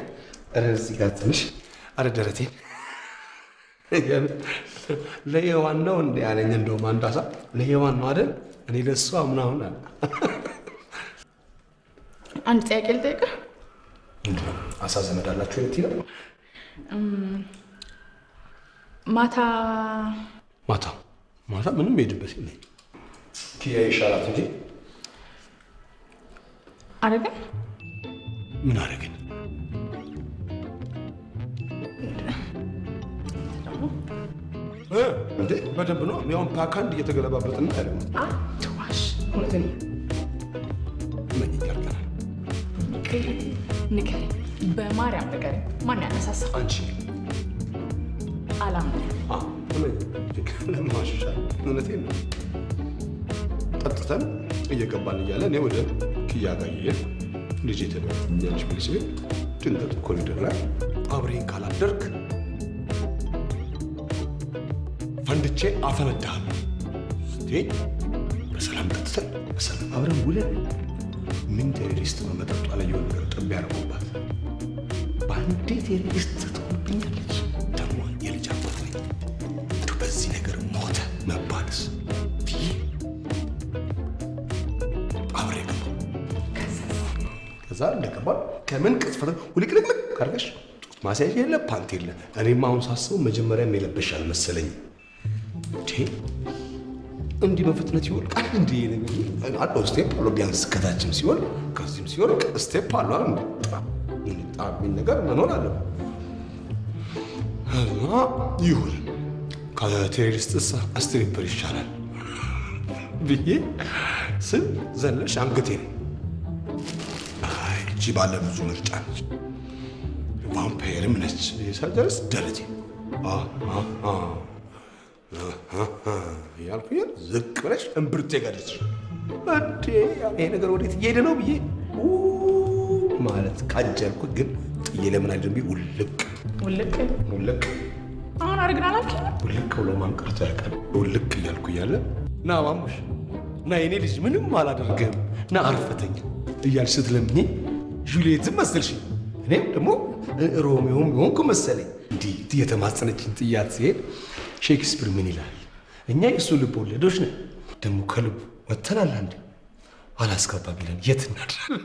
ኧረ እዚህ ጋር ትንሽ ኧረ ደረቴን ለየዋን ነው እንደ ያለኝ። እንደውም አንድ አሳ ለየዋን ነው አይደል? እኔ ለእሷ ምናምን አለ። አንድ ጥያቄ ልጠይቅህ። አሳ ዘመድ አላችሁ የት ይላል? ማታ ምንም ሄድበት የለኝ። ኪያ ይሻላት እንጂ አረግን። ምን አረግን? እንዴ በደንብ ነው። አሁን ፓካንድ እየተገለባበጥና ያለ ትዋሽ እውነትን ምን ይቀርቀናል? ንገረኝ፣ በማርያም ንገረኝ። ማን ያነሳሳ? አንቺ አላምንም። ለማሻሻል እውነቴን ነው። ጠጥተን እየገባን እያለ እኔ ወደ ኪያ ጋር እየሄድኩ ልጄ ተደኛለች ፖሊስ ቤት ድንገት ኮሪደር ላይ አብሬን ካላደርክ ፈንድቼ አፈነዳሃለሁ ስትይኝ በሰላም ጠጥተን በሰላም አብረን ውለን ምን ቴሮሪስት በመጠጧ ላይ የሆነ ነገር ጠብ ያደረጉባት በአንዴ ቴሮሪስት ትሆንብኛለች። ደግሞ የልጅ አባት ነኝ። በዚህ ነገር ሞተ መባልስ ብዬ አብሬ ገባሁ። ከዛ እንደገባን ከምን ቅጽፈት ውልቅልቅልቅ ካርገሽ ጡት ማስያዥ የለ ፓንት የለ። እኔም አሁን ሳስበው መጀመሪያም የለበሽ አልመሰለኝ። እንዲህ በፍጥነት ይወልቃል እንዴ? አለው ስቴፕ አለው። ቢያንስ ከታችም ሲወል ከዚህም ሲወልቅ ስቴፕ አለው። የሚል ነገር መኖር አለ። ይሁን ከቴሮሪስት ስትሪፐር ይሻላል ብዬ ስል ዘለሽ አንገቴን እቺ ባለ ብዙ ምርጫ ነች፣ ቫምፓየርም ነች ሳደርስ ደረቴ ያልኩኝ ዝቅ ብለሽ እምብርቴ ጋር ደረስሽ። እንዴ ይሄ ነገር ወዴት እየሄደ ነው ብዬ ማለት ካጀልኩ፣ ግን ጥዬ ለምን አይደለም ብዬ ውልቅ አሁን አድርግን አላልከኝ? ውልቅ ብሎ ማንቀርቶ ያውቃል። ውልቅ እያልኩ እያለ ና ማሙሽ ና የኔ ልጅ ምንም አላደርግህም ና አርፈተኝ እያልሽ ስትለምኝ ጁልየትም መሰልሽኝ። እኔም ደግሞ ሮሚዮም የሆንኩ መሰለኝ። እንዲህ የተማጸነችኝ ጥያት ሲሄድ ሼክስፒር ምን ይላል? እኛ የእሱ ልብ ወለዶች ነን፣ ደግሞ ከልቡ ወተናል። አንድ አላስገባ ቢለን የት እናድራለን?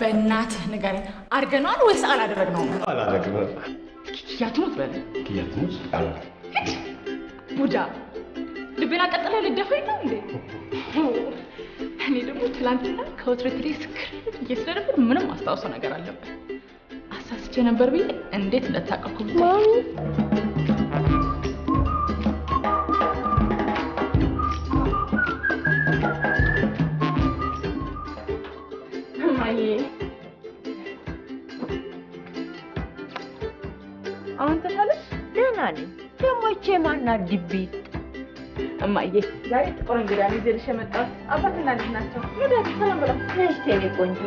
በእናትህ ንገረኝ፣ አድርገነዋል ወይስ አላደረግነውም? አላደረግነውም። ኪያትሙት በለ ኪያትሙት አላ ቡዳ ልቤን አቀጥለህ ልደፈኝ ነው እንዴ? እኔ ደግሞ ትላንትና ከወትሮቴ ስክር እየስለነበር ምንም አስታውሰው ነገር አለበት። አሳስቼ ነበር ብዬ እንዴት እንደታቀኩ ብታይ። አሁን ተሻለሽ? ደህና ነኝ። ደግሞ ይቼ ማናት ድቢት? እማዬ ዛሬ ጥቁር እንግዳ ነው ይዘልሽ የመጣሁት። አባትና ልጅ ናቸው። ወዳጅ ሰላም ብላ ነሽ የኔ ቆንጆ።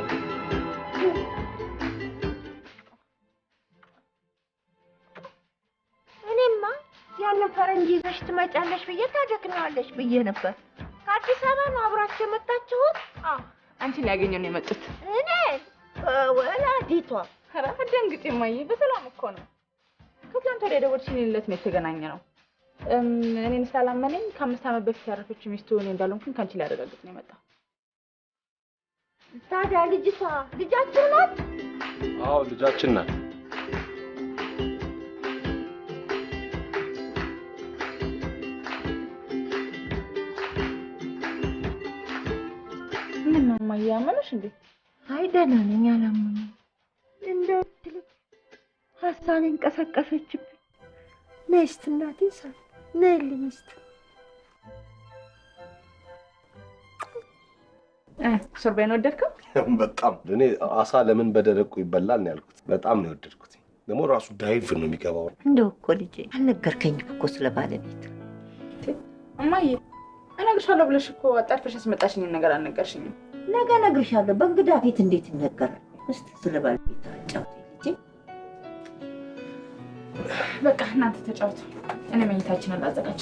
እኔማ ያንን ፈረንጅ ይዘሽ ትመጫለሽ ብዬ ታደክነዋለሽ ብዬ ነበር። ከአዲስ አበባ ነው አብራችሁ የመጣችሁት? አንቺን ሊያገኘው ነው የመጡት። እኔ ወላዲቷ ኧረ አትደንግጪ እማዬ፣ በሰላም እኮ ነው። ከትናንት ወዲያ ደወልሽልኝ ዕለት ነው የተገናኘ ነው። እኔን ስላላመነኝ ከ5 ዓመት በፊት ያረፈችው ሚስቱ እኔ እንዳልሆንኩኝ ከአንቺ ሊያረጋግጥ ነው የመጣው። ታዲያ ልጅቷ ልጃችሁ ናት? አዎ ልጃችን ናት። ምን ነው እማዬ አመመሽ እንዴ? አይ ደህና ነኝ፣ አላመመኝም። እንደው ሀሳቤን ቀሰቀሰችብኝ። ነይ እስቲ እናቴ ሳል ነይልኝ እስቲ። ሾርባዬን ወደድከው? በጣም እኔ አሳ ለምን በደረቁ ይበላል ነው ያልኩት። በጣም ነው የወደድኩት። ደግሞ ራሱ ዳይቭ ነው የሚገባው። እንደው እኮ ልጄ አልነገርከኝም እኮ ስለ ባለቤት። እማዬ እነግርሻለሁ ብለሽ እኮ አጣርፈሽ ያስመጣሽኝን ነገር አልነገርሽኝም። ነገ እነግርሻለሁ። በእንግዳ ቤት እንዴት ይነገራል? እስቲ ስለ ባለቤት አጫውተኝ ልጄ። በቃ እናንተ ተጫወቱ፣ እኔ መኝታችንን ላዘጋጅ።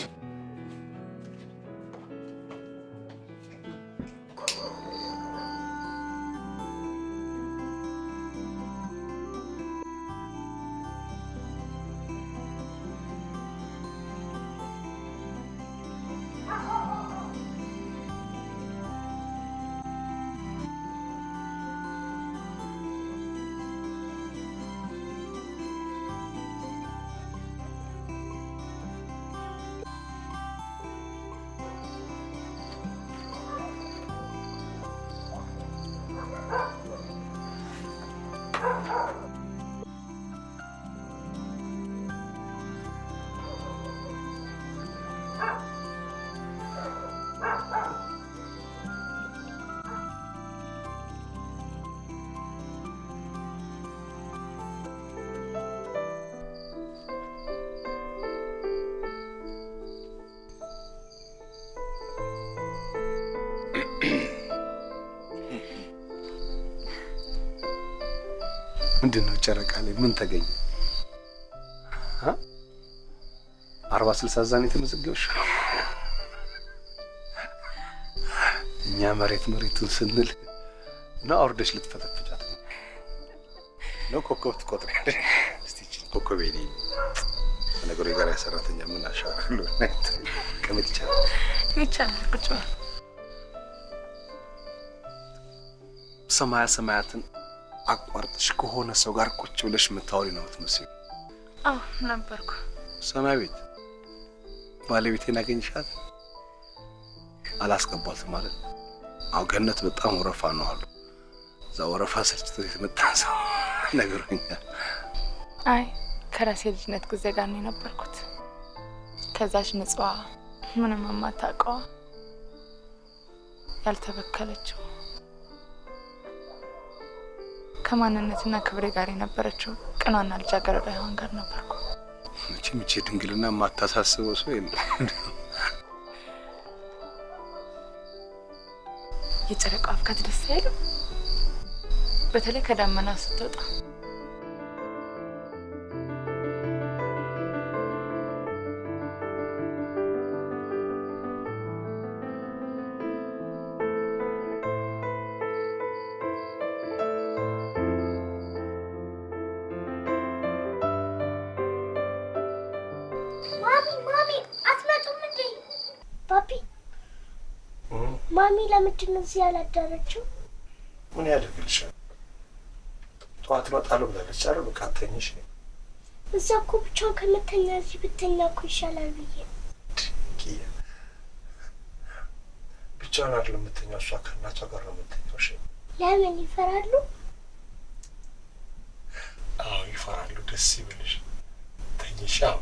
ምንድነው ጨረቃ ላይ ምን ተገኘ? 40-60 ዛን የተመዘገብሽ? እኛ መሬቱን ስንል እና አውርደሽ ልትፈተፍጫት ነው ኮከብ ትቆጥሪያለሽ? እስቲ ኮከብ ይኔ ነገሩ የጋራ ሰራተኛ ምን አሻራሉ ነት ከመት ይቻላል ቁጭ ሰማያትን አቋርጥሽ ከሆነ ሰው ጋር ቁጭ ብለሽ የምታወሪ ነው የምትመስለው። አዎ ነበርኩ። ሰማያዊት ባለቤቴን አገኝሻት? አላስገባትም ማለት አው ገነት በጣም ወረፋ ነው አሉ። እዛ ወረፋ ሰልችቶ የተመጣ ሰው ነገሩኛል። አይ ከራሴ ልጅነት ጊዜ ጋር ነው የነበርኩት። ከዛች ንጹዋ ምንም የማታውቀው ያልተበከለችው ከማንነትና ክብሬ ጋር የነበረችው ቅኗና ልጃገረዷ ሔዋን ጋር ነበርኩ። መቼም እቺ ድንግልና የማታሳስበው ሰው የለም። የጨረቃው አፍካት ደስ አይልም? በተለይ ከዳመና ስትወጣ። ማሚ ለምንድን ነው እዚህ ያላደረችው? ምን ያደርግልሻል? ጠዋት እመጣለሁ ብላለች አይደል? በቃ ተኝሽ። እዛ እኮ ብቻውን ከመተኛ እዚህ ብተኛ እኮ ይሻላል ብዬ። ኪያ ብቻዋን አይደለም የምትተኛው፣ እሷ ከእናቷ ጋር ነው የምትተኛው። እሺ ለምን ይፈራሉ? አዎ ይፈራሉ። ደስ ይበልሽ። ተኝሽ። አዎ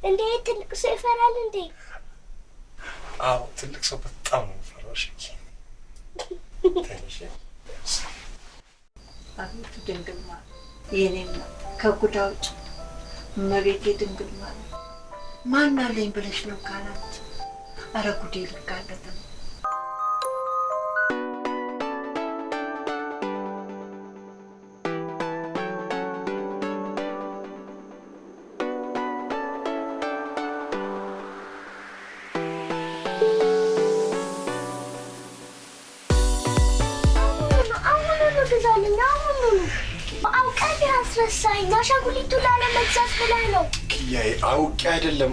እንዴ ትልቅ ሰው ይፈራል እንዴ? አዎ ትልቅ ሰው በጣም ነው የሚፈራው። እሺ ተኝሽ። አቤቱ ድንግል ማርያም የኔና ከጉዳ ውጭ እመቤቴ ድንግል ማርያም ማን አለኝ ብለሽ ነው ካላት? ኧረ ጉዴ ልጋለጥ ነው። አሻንጉሊቱ ላለመግዛት ብለህ ነው? ኪያዬ አውቄ አይደለም።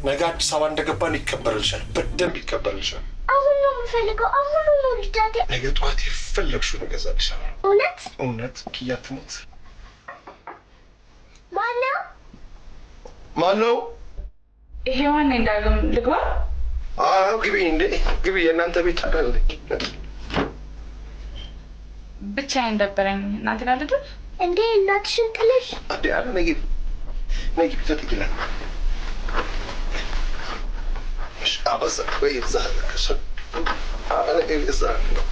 ነገ አዲስ አበባ እንደገባን ይከበርልሻል፣ በደንብ ይከበርልሻል። አሁን ነው የምፈልገው፣ አሁን ነው ልጅታቴ። ነገ ጠዋት የፈለግሽውን እገዛልሻለሁ። እውነት ኪያ ትሞት። ማነው? ሔዋን ነኝ። ዳግም ልግባ? አዎ ግቢ። እንዴ ግቢ። የእናንተ ቤት አይደል? ብቻዬን ደበረኝ። እናንተ ላልድር እንዴ? እናትሽን ጥለሽ? አዴ አረ ነይ ግቢ ተጥቂላ። እሺ አበዛ ወይ ዛለከሽ አረ እዛ ነው።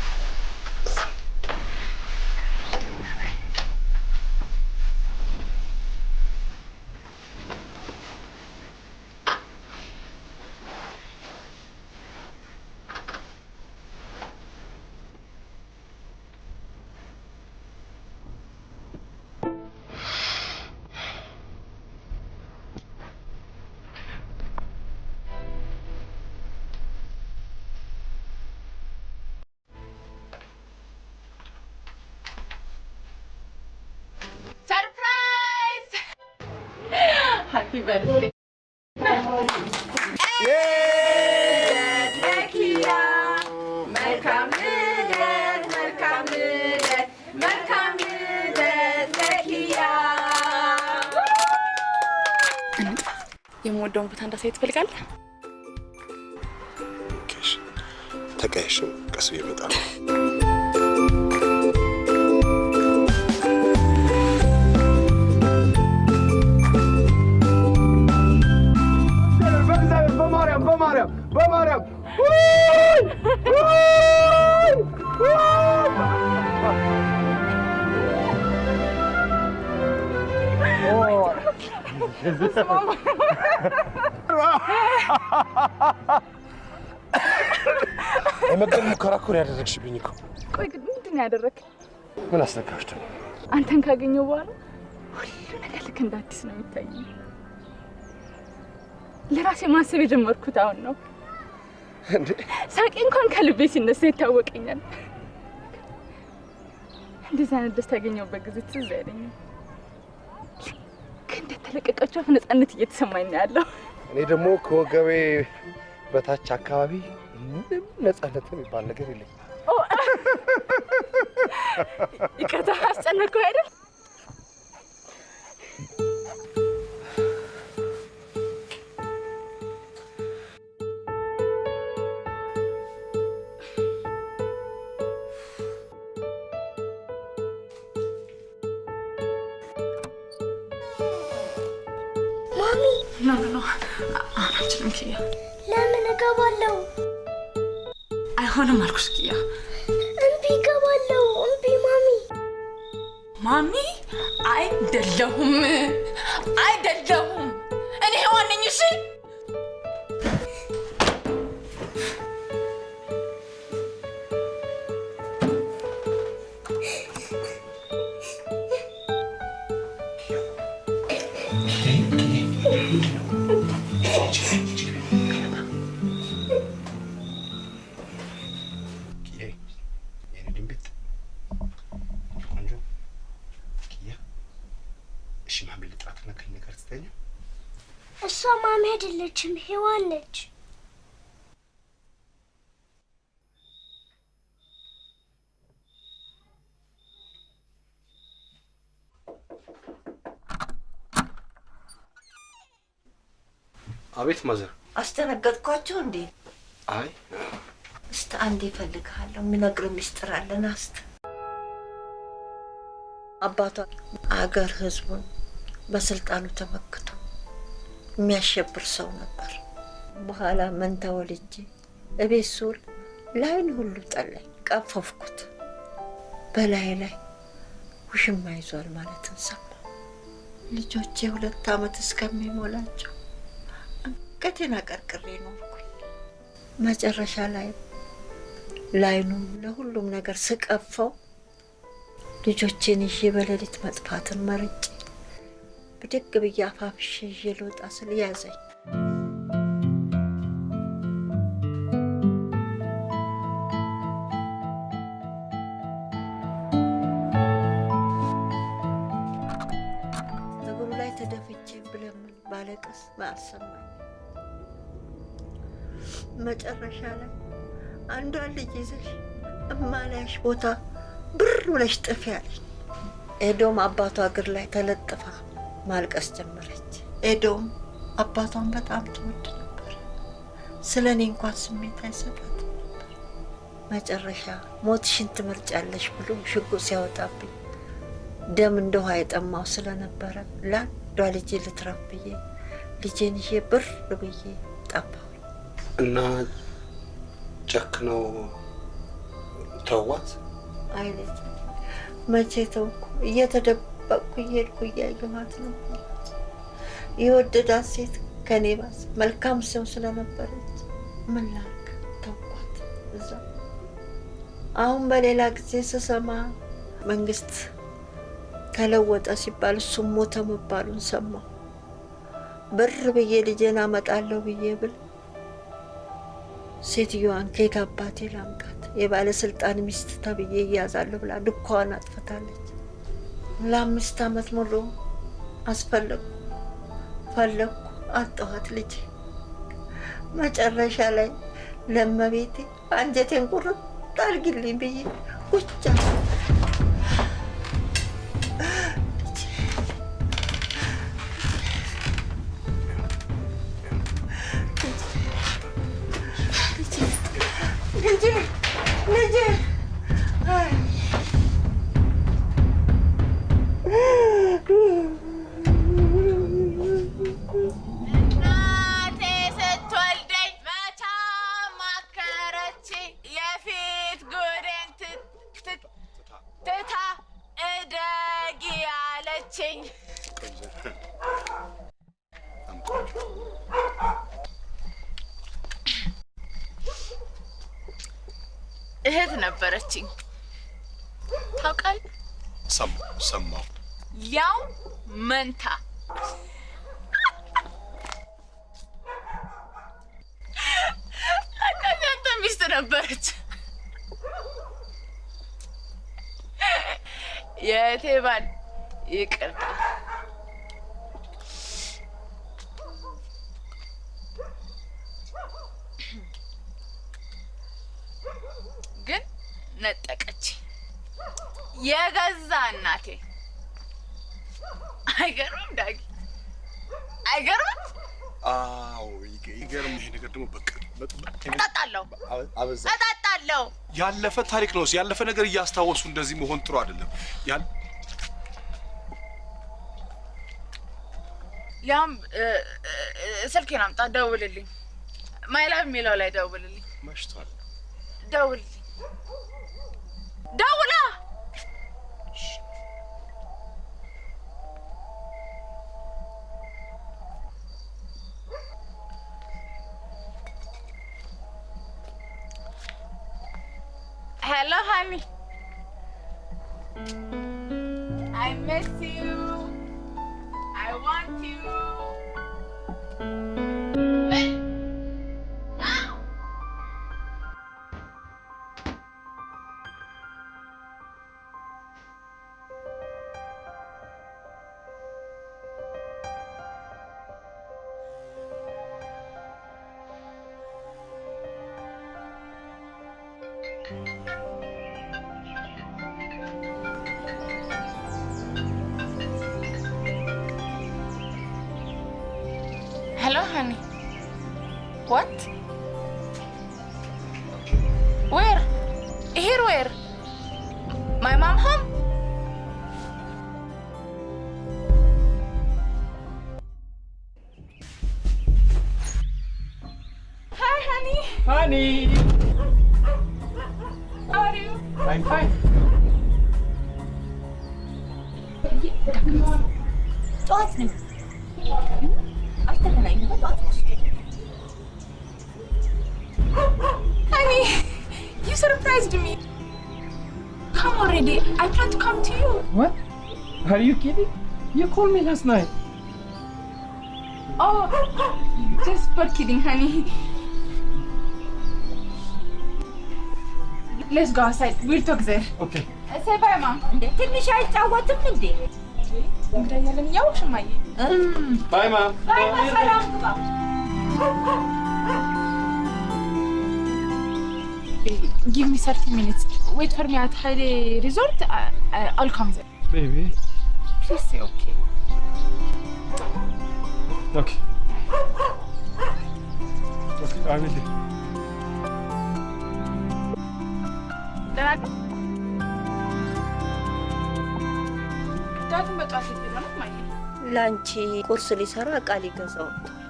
Happy birthday. የምወደውን ቦታ እንዳሳይ ትፈልጋለህ? ተቀየሽም ቀስ ብዬ እመጣለሁ። በማርያም የመገን ሙከራ እኮ ነው ያደረግሽብኝ እኮ። ቆይ ግን ምንድን ነው ያደረከኝ? ምን አስነካሽ ደግሞ? አንተን ካገኘው በኋላ ሁሉ ነገር ልክ እንደ አዲስ ነው የሚታየኝ። ለራሴ ማሰብ የጀመርኩት አሁን ነው። እንዴ ሳቄ እንኳን ከልቤ ሲነሳ ይታወቀኛል። እንደዚህ አይነት ደስታ ያገኘሁበት ጊዜ ትዝ አይለኝም። ግን እንደተለቀቀችው አፍ ነፃነት እየተሰማኝ ነው ያለው። እኔ ደግሞ ከወገቤ በታች አካባቢ ምንም ነፃነት የሚባል ነገር የለኝም። ይቅርታ አስጨነቅኩ አይደል? ማሚ ኖ አንቺንም ኪያ ለምን እገባለሁ? አይሆንም አልኩሽ ኪያ። እምቢ እገባለሁ። እምቢ ማሚ አይደለሁም እኔ ሔዋን ነኝ። እሺ እሷ ማሚ አይደለችም፣ ሔዋን ነች። አቤት ማዘር። አስተነገጥኳቸው እንዴ? አይ እስቲ አንዴ እፈልግሃለሁ፣ የሚነግር ሚስጥር አለን። አባቷ አገር ህዝቡን በስልጣኑ ተመክቶ የሚያሸብር ሰው ነበር። በኋላ መንታ ወልጄ እቤት ስውል ላይን ሁሉ ጠላኝ፣ ቀፈፍኩት። በላይ ላይ ውሽማ ይዟል ማለትን ሰማሁ። ልጆቼ 2 ዓመት እስከሚሞላቸው አንገቴን አቀርቅሬ ኖርኩኝ። መጨረሻ ላይ ላይኑም ለሁሉም ነገር ስቀፈው ልጆቼን ይዤ በሌሊት መጥፋትን መርጬ ብድግ ብዬ አፋፍሼ ይዤ ልወጣ ስል ያዘኝ። እግሩ ላይ ተደፍቼ ብለምን ባለቅስ አልሰማኝ። መጨረሻ ላይ አንዷን ልጅ ይዘሽ እማላያሽ ቦታ ብር ብለሽ ጥፊ አለኝ። ኤዶም አባቷ እግር ላይ ተለጥፋ ማልቀስ ጀመረች። ኤዶም አባቷን በጣም ትወድ ነበር። ስለ እኔ እንኳን ስሜት አይሰጣትም ነበር። መጨረሻ ሞትሽን ትመርጫለሽ ብሎ ሽጉጥ ሲያወጣብኝ ደም እንደ ውሃ የጠማው ስለነበረ ለአንዷ ልጄ ልትረፍ ብዬ ልጄን ይዤ ብር ብዬ ጠፋሁ። እና ጨክነው ተዋት? አይ ልጄ መቼ ተውኩ። እየተደበቅኩ እየሄድኩ እያየኋት ነበር። የወደዳት ሴት ከኔ ባስ መልካም ሰው ስለነበረች ምን ላድርግ ተውኳት እዛ። አሁን በሌላ ጊዜ ስሰማ መንግስት ተለወጠ ሲባል እሱም ሞተ መባሉን ሰማሁ። ብር ብዬ ልጄን አመጣለሁ ብዬ ብል ሴትዮዋን ከየት አባቴ ላምጣት? የባለስልጣን ሚስት ተብዬ እያዛለሁ ብላ ድኳዋን አጥፍታለች። ለ5 ዓመት ሙሉ አስፈለግኩ ፈለግኩ አጣኋት ልጄ። መጨረሻ ላይ ለመቤቴ አንጀቴን ቁርጥ አድርጊልኝ ብዬ ቁጭ ልጄ እናቴ ስትወልደኝ መቻ ማከረች የፊት ጉዴን ትታ እደጊ ያለችኝ እህት ነበረችኝ። ታውቃለህ? ሰማሁ። ያው መንታ አንተ ሚስት ነበረች። የእቴ ባል ይቅርታ። ግን ነጠቀች የገዛ እናቴ። አይገርምም ዳጊ? አይገርምም? አዎ ይገርም። ይሄ ነገር ደግሞ በቃ እጠጣለሁ። ያለፈ ታሪክ ነው። ያለፈ ነገር እያስታወሱ እንደዚህ መሆን ጥሩ አይደለም። ያም ስልኬን አምጣ፣ ደውልልኝ። ማይላቭ የሚለው ላይ ደውልልኝ። መሽቷል። ደውልልኝ። ደውላ Hello, honey. I miss you. I want you. Hello, honey. What? Where? Here where? My mom home? Hi, honey. Honey! How are you? I'm fine. ጠዋት ነው Honey, you surprised me. Come already. I plan to come to you. What? Are you kidding? You called me last night. Oh, just for kidding, honey. Let's go outside. We'll talk there. Okay. Say bye, Mom. ትንሽ አይጫወትም እንዴ? እንግዳያለን ያው ሽማዬ Bye, Mom. Bye, ሰላም ግባ Give me 30 minutes. Wait for me at Haile Resort. I'll come there. Baby. Please say okay. Okay. Okay, I will leave. ዳግም በጧት ይሄዳል ነው ማለት ላንቺ ቁርስ ሊሰራ ዕቃ ሊገዛ ወጥቷል።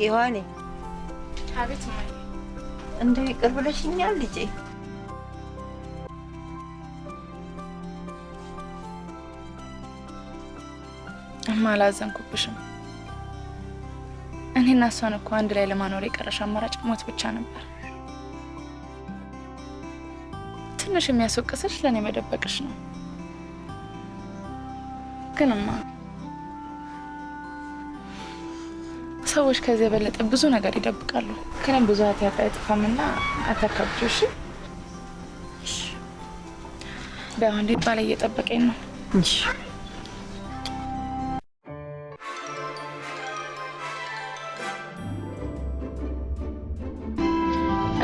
ዮሐኔ አቤት ማይ እንደው ይቅር ብለሽኛል ልጄ? እማ አላዘንኩብሽም። እኔና እሷን እኮ አንድ ላይ ለማኖር የቀረሽ አማራጭ ሞት ብቻ ነበር። ትንሽ የሚያስወቅስሽ ለኔ መደበቅሽ ነው። ግን እማ ሰዎች ከዚህ የበለጠ ብዙ ነገር ይደብቃሉ። ከኔም ብዙ ኃጢአት አይጠፋምና አታካብጂሽ። በአሁን ሊባል እየጠበቀኝ ነው። እሺ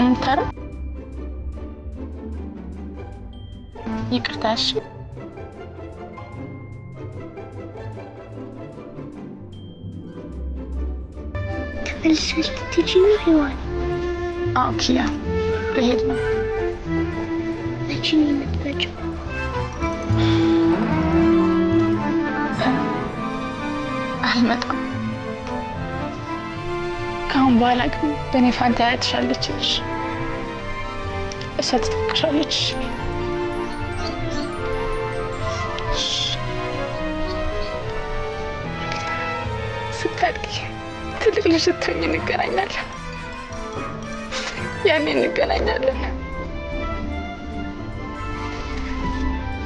እንታረ ይቅርታሽ ተመልሰሽ ልትሄጂ ነው ሔዋን? አዎ ኪያ ልሄድ ነው። መቼ ነው የምትመጪው? አልመጣም። ከአሁን በኋላ ግን በእኔ ፋንታ ያትሻለች ልሽ እሷ ትጠቅሻለች። ስታድጊ ትልቅ ልጅ ስትሆኚ እንገናኛለን። ያኔ እንገናኛለን።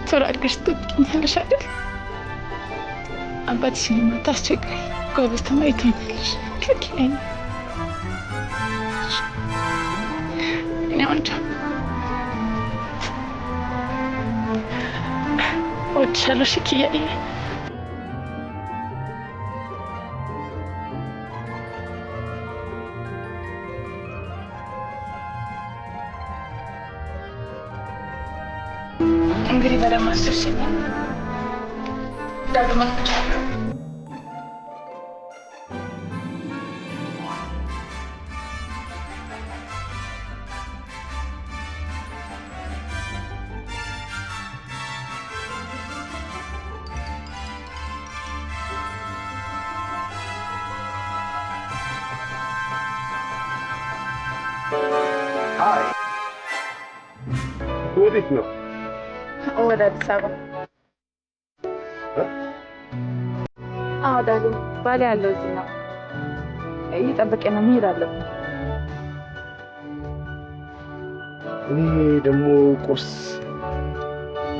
ቶሎ አድርገሽ ትጠብቂኛለሽ አይደል? አባትሽን የማታስቸግሪ ጎበዝ ተማሪ ትሆኛለሽ። ከኪራይ እኔ ወንድ እወድሻለሁ ኪያዬ። እንግዲህ በደንብ አስርሽኝ ዳግማ ወዴት ነው? ወደ አዲስ አበባ። አዎ ዳግም ባሌ ያለው እዚህ ነው። እየጠበቀኝ ነው። መሄድ አለብን። እኔ ደግሞ ቁርስ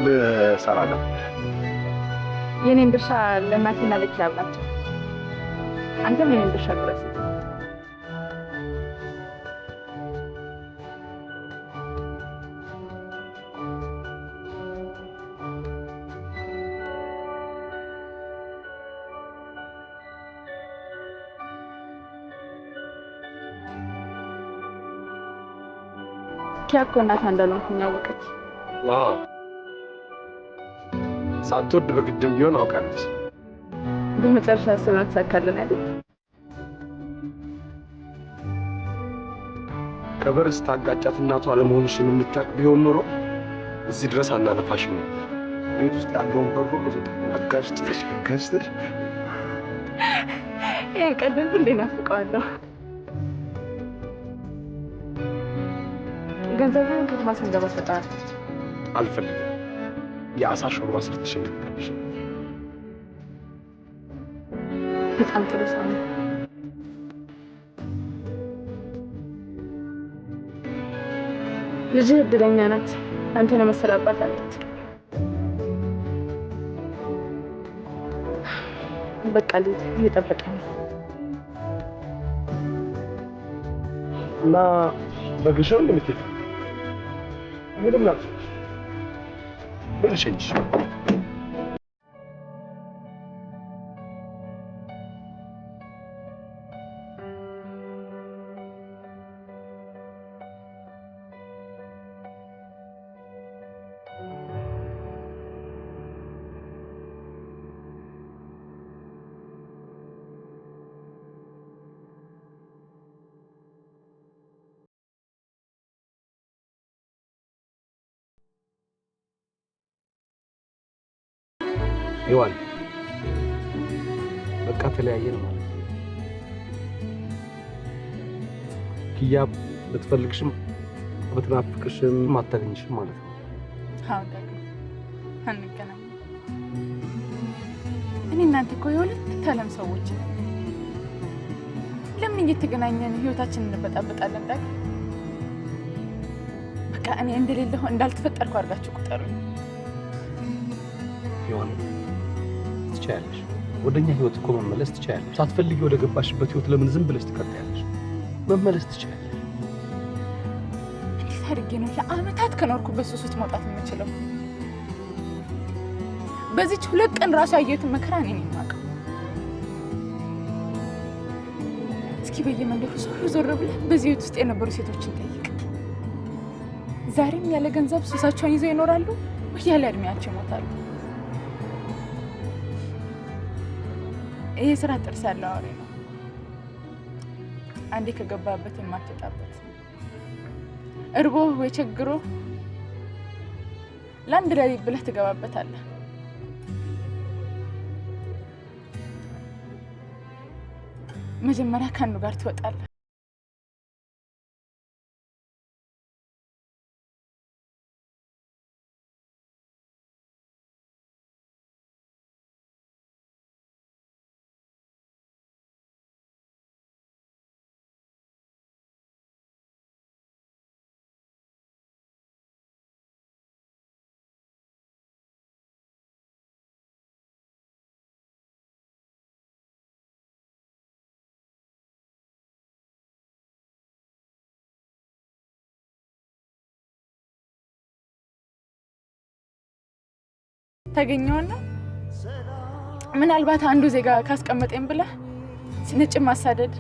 ልሰራ ነው። የኔን ድርሻ ለእናቴና ለኪያ አብላቸው። አንተም የኔን ድርሻ ድረስ ኪያ እኮ እናት እንዳልሆንኩኝ አወቀች። ሳትወድ በግድም ቢሆን አውቃለች። በመጨረሻ ስራ ተሳካልን አይደል? ከበር ስታጋጫት እናቷ አለመሆንሽን የምታውቅ ቢሆን ኖሮ እዚህ ድረስ አናነፋሽም ነው። ቤት ውስጥ ያለውን በጎ አጋጭተሽ ገዝተሽ ያን ቀደም ሁሌ ናፍቀዋለሁ። ገንዘቡን ከተማ ስንገባ ሰጣለሁ። አልፈልግም። የአሳ ሾርባ ሰርተሽ እንድትቀምሽ። በጣም ጥሩ ሰው ነው። ልጅህ እድለኛ ናት። አንተን የመሰለ አባት አላት። በቃ ልጅ እየጠበቀኝ ነው እና በግሻው እንደምትል ምንም ናት ብልሽንሽ ይዋል በቃ ተለያየን ማለት ነው። ኪያ ብትፈልግሽም ብትናፍቅሽም አታገኝሽም ማለት ነው። አዎ ደግሞ አንገናኝም። እኔ እናንተ እኮ የሁለት ዓለም ሰዎች ነን። ለምን እየተገናኘን ህይወታችንን እንበጣበጣለን? ዳግም በቃ እኔ እንደሌለሁ እንዳልተፈጠርኩ አድርጋችሁ ቁጠሩኝ። ይዋል ትችያለሽ። ወደኛ ህይወት እኮ መመለስ ትችያለሽ። ሳትፈልጊ ወደ ገባሽበት ህይወት ለምን ዝም ብለሽ ትቀጥያለሽ? መመለስ ትችያለሽ። እንዴት አድርጌ ነው ለአመታት ከኖርኩበት ሱስ ውስጥ መውጣት የምችለው? በዚች 2 ቀን ራሱ ያየሁትን መከራ እኔ ነኝ የማውቀው። እስኪ በየመንደሩ ዞር ብለህ በዚህ ህይወት ውስጥ የነበሩ ሴቶችን ጠይቅ። ዛሬም ያለ ገንዘብ ሱሳቸውን ይዘው ይኖራሉ ወይ ያለ እድሜያቸው ይሞታሉ? ይሄ ስራ ጥርስ ያለው አውሬ ነው። አንዴ ከገባበት የማትወጣበት። እርቦህ ወይ ቸግሮ ለአንድ ሌሊት ብለህ ትገባበታለህ። መጀመሪያ ከአንዱ ጋር ትወጣለህ። ታገኘውና ምናልባት አንዱ ዜጋ ካስቀመጠኝ ብለህ ስንጭ ማሳደድ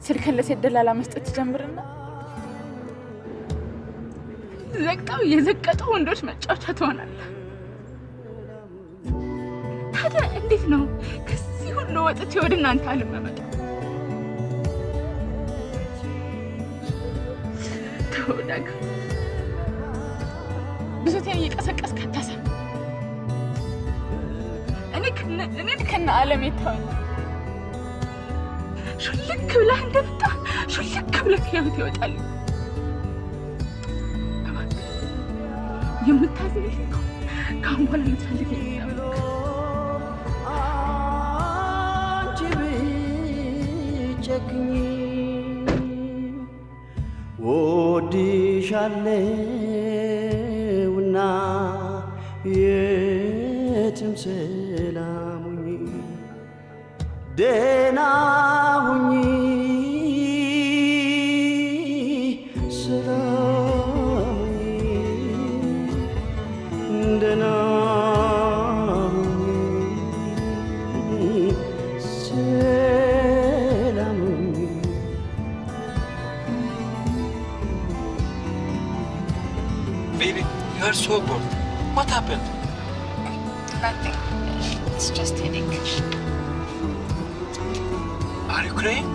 ስልክን ለሴት ደላላ መስጠት ጀምርና ዘቅጠው የዘቀጡ ወንዶች መጫወቻ ትሆናለህ። ታዲያ እንዴት ነው ከዚህ ሁሉ ወጥቼ ወደ እናንተ ዓለም መመጣ? ተወዳግ ብዙቴን እየቀሰቀስክ አታሰብ። እኔ ከነ ዓለም የታወኝ ሹልክ ብለህ እንደመጣ ሹልክ ብለህ ከህይወት ይወጣል። የምታዝልኝ ከአሁን በኋላ የምትፈልገኝ አንቺ ብቸግኝ ወድሻለሁና የትም ሰላም ሁኚ ደህና ሁኚ ሰላም ሁኚ ደህና ሁኚ ሰላም ሁኚ Baby, you are so bored. What happened? Nothing. It's just headache. Are you crying?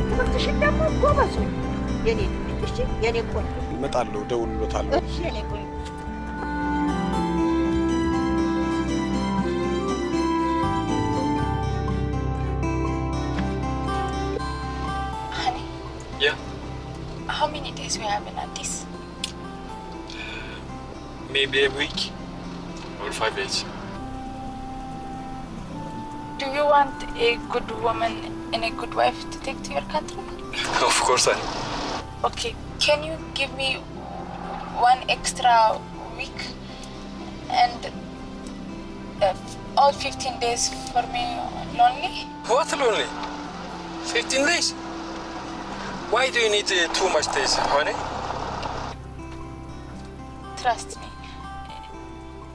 ትምህርትሽን ደግሞ ጎበዝ ነው የኔ ልጅ። እሺ የኔ ቆንጆ እመጣለሁ፣ እደውልልዎታለሁ። እሺ የኔ ቆንጆ Yeah. How many days we have in Addis? Maybe a week or 5 days. Do you want a good woman and a good wife to take to your country? Of course I. Okay, can you give me 1 extra week and all 15 days for me lonely? What lonely? 15 days? Why do you need too much days, honey? Trust me.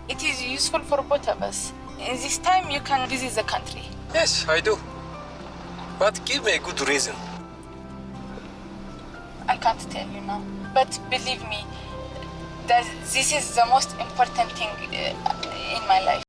It is useful for both of us. In this time, you can visit the country. Yes, I do. But give me a good reason. I can't tell you now. But believe me, that this is the most important thing in my life.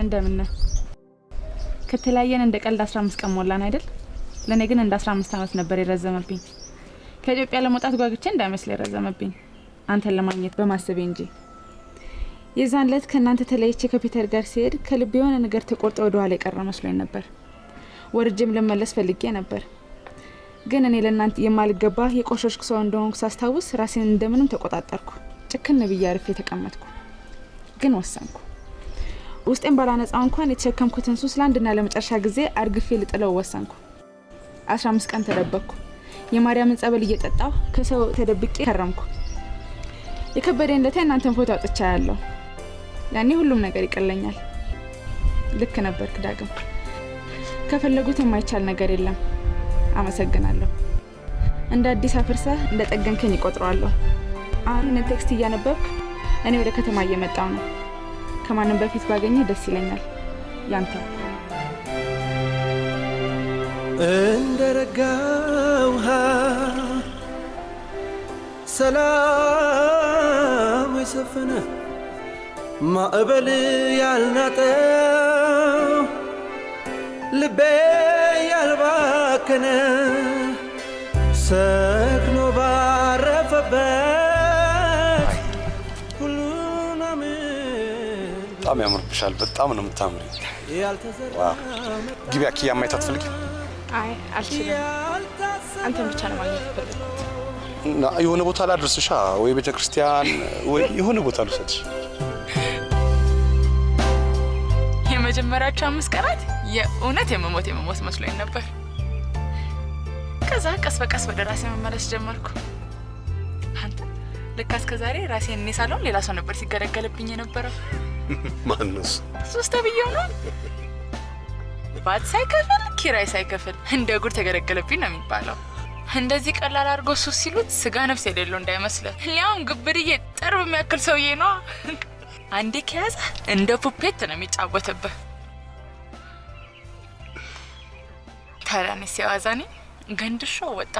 እንደምን ከተለያየን እንደ ቀልድ 15 ቀን ሞላን አይደል? ለኔ ግን እንደ 15 አመት ነበር የረዘመብኝ። ከኢትዮጵያ ለመውጣት ጓግቼ እንዳይመስል የረዘመብኝ አንተን ለማግኘት በማሰቤ እንጂ። የዛን ዕለት ከእናንተ ተለይቼ ከፒተር ጋር ሲሄድ ከልብ የሆነ ነገር ተቆርጦ ወደ ኋላ የቀረ መስሎኝ ነበር። ወርጄም ልመለስ ፈልጌ ነበር። ግን እኔ ለእናንተ የማልገባ የቆሸሽኩ ሰው እንደሆንኩ ሳስታውስ ራሴን እንደምንም ተቆጣጠርኩ። ጭክን ብዬ አርፌ ተቀመጥኩ። ግን ወሰንኩ። ውስጤን ባላነጻው እንኳን የተሸከምኩትን ሱስ ለአንድና ለመጨረሻ ጊዜ አርግፌ ልጥለው ወሰንኩ። 15 ቀን ተደበቅኩ። የማርያምን ጸበል እየጠጣሁ ከሰው ተደብቄ ከረምኩ። የከበደኝ ለታ እናንተን ፎቶ አውጥቻ ያለው ያኔ ሁሉም ነገር ይቀለኛል። ልክ ነበርክ ዳግም። ከፈለጉት የማይቻል ነገር የለም። አመሰግናለሁ። እንደ አዲስ አፍርሰህ እንደ ጠገንከኝ ይቆጥራለሁ። አሁን ቴክስት እያነበብክ እኔ ወደ ከተማ እየመጣው ነው። ከማንም በፊት ባገኘ ደስ ይለኛል። ያንተ እንደረጋው ሰላም የሰፈነ ማዕበል ያልናጠው ልቤ ያልባከነ ሰክኖ ባረፈበት ሁሉን በጣም ያምርብሻል። በጣም ነው የምታምሪ። ግቢ አኪያ ማየት አትፈልጊም? አይ አልችልም። አንተን ብቻ ነው ማግኘት ፈልኩት። እና የሆነ ቦታ ላድርስሻ ወይ ቤተክርስቲያን ወይ የሆነ ቦታ ልውሰድሽ። የመጀመሪያዎቹ 5 ቀናት የእውነት የመሞት መስሎኝ ነበር። ከዛ ቀስ በቀስ ወደ ራሴ መመለስ ጀመርኩ። አንተ ልክ እስከዛሬ ራሴን እኔ ሳልሆን ሌላ ሰው ነበር ሲገለገልብኝ የነበረው። ማንስ? ሱስ ተብዬው ነው። ባት ሳይከፍል ኪራይ ሳይከፍል እንደ ጉድ ተገለገለብኝ ነው የሚባለው። እንደዚህ ቀላል አድርጎ ሱስ ሲሉት ስጋ ነፍስ የሌለው እንዳይመስልህ። ሊያውም ግብድዬ ጠርብ የሚያክል ሰውዬ ነው። አንዴ ከያዘ እንደ ፑፔት ነው የሚጫወትብህ። ታዲያ እኔ ሲያዋዛኔ ገንድሾ ወጣ።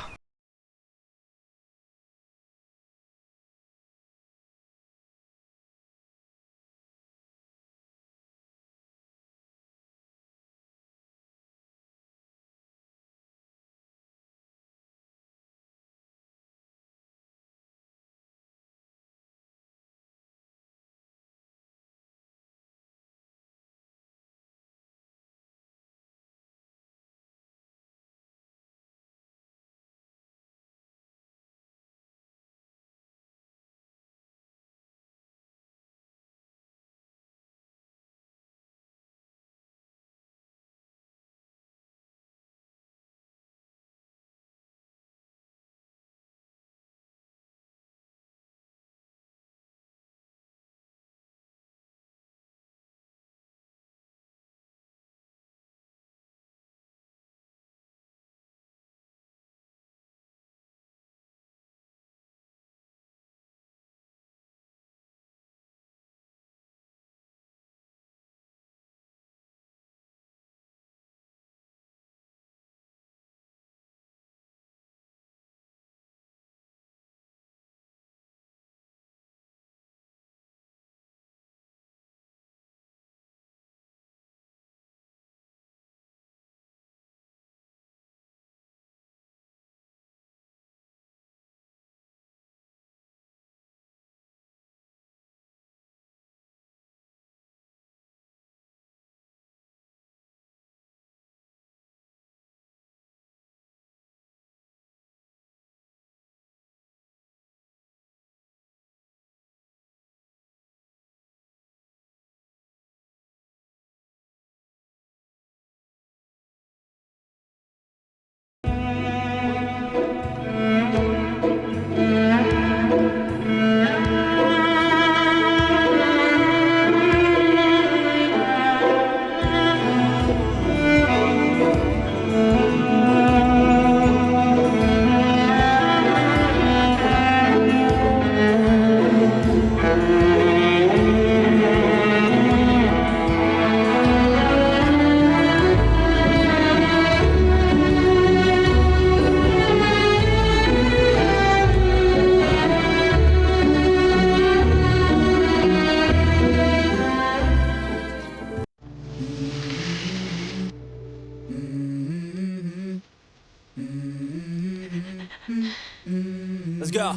Let's go.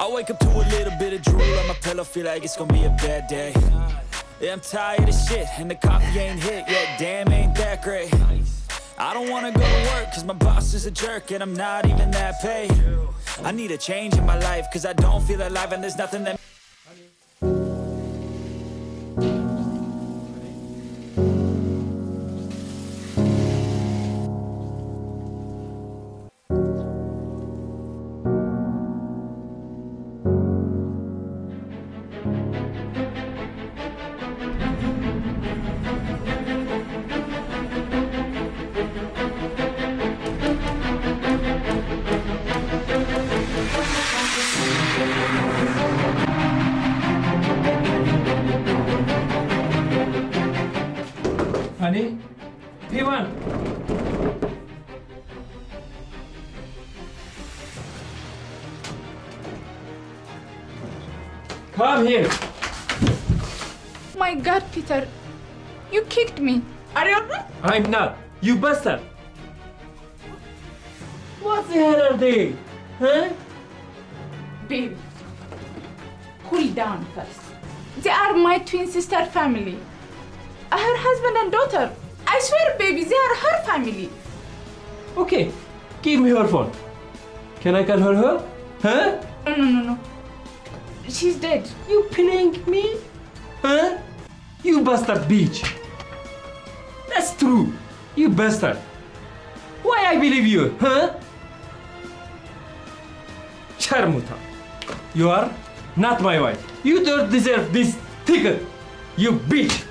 I wake up to a little bit of drool on my pillow, feel like it's gonna be a bad day. Yeah, I'm tired of shit, and the coffee ain't hit yet, damn, ain't that great. I don't wanna go to work, cause my boss is a jerk, and I'm not even that paid. I need a change in my life, cause I don't feel alive, and there's nothing that... Honey, P1. Come here. My God, Peter, you kicked me. Are you alright? I'm not. You bastard. What the hell are they? Huh? Baby, cool down first. They are my twin sister family. Her husband and daughter. I swear, baby, they are her family. Okay, give me her phone. Can I call her? Huh? No. She's dead. You playing me? Huh? You bastard bitch. That's true. You bastard. Why I believe you? Huh? Charmuta. You are not my wife. You don't deserve this ticket. You bitch.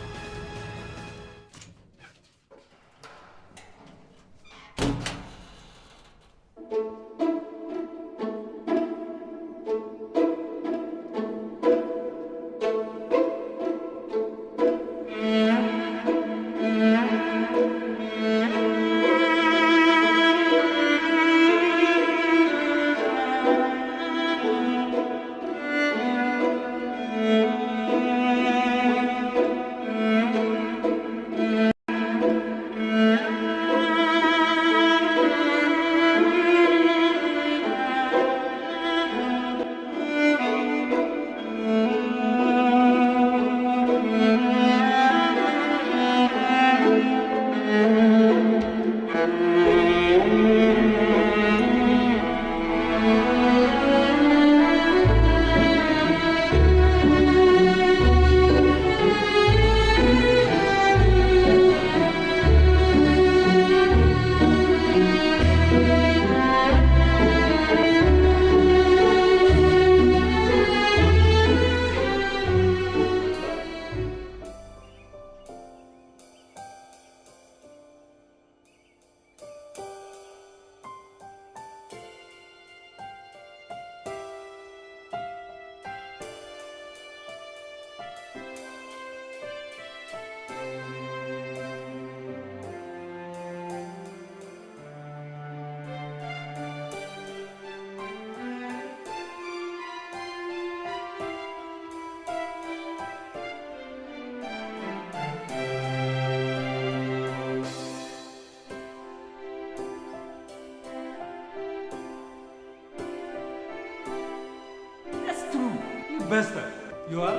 Bastard. You are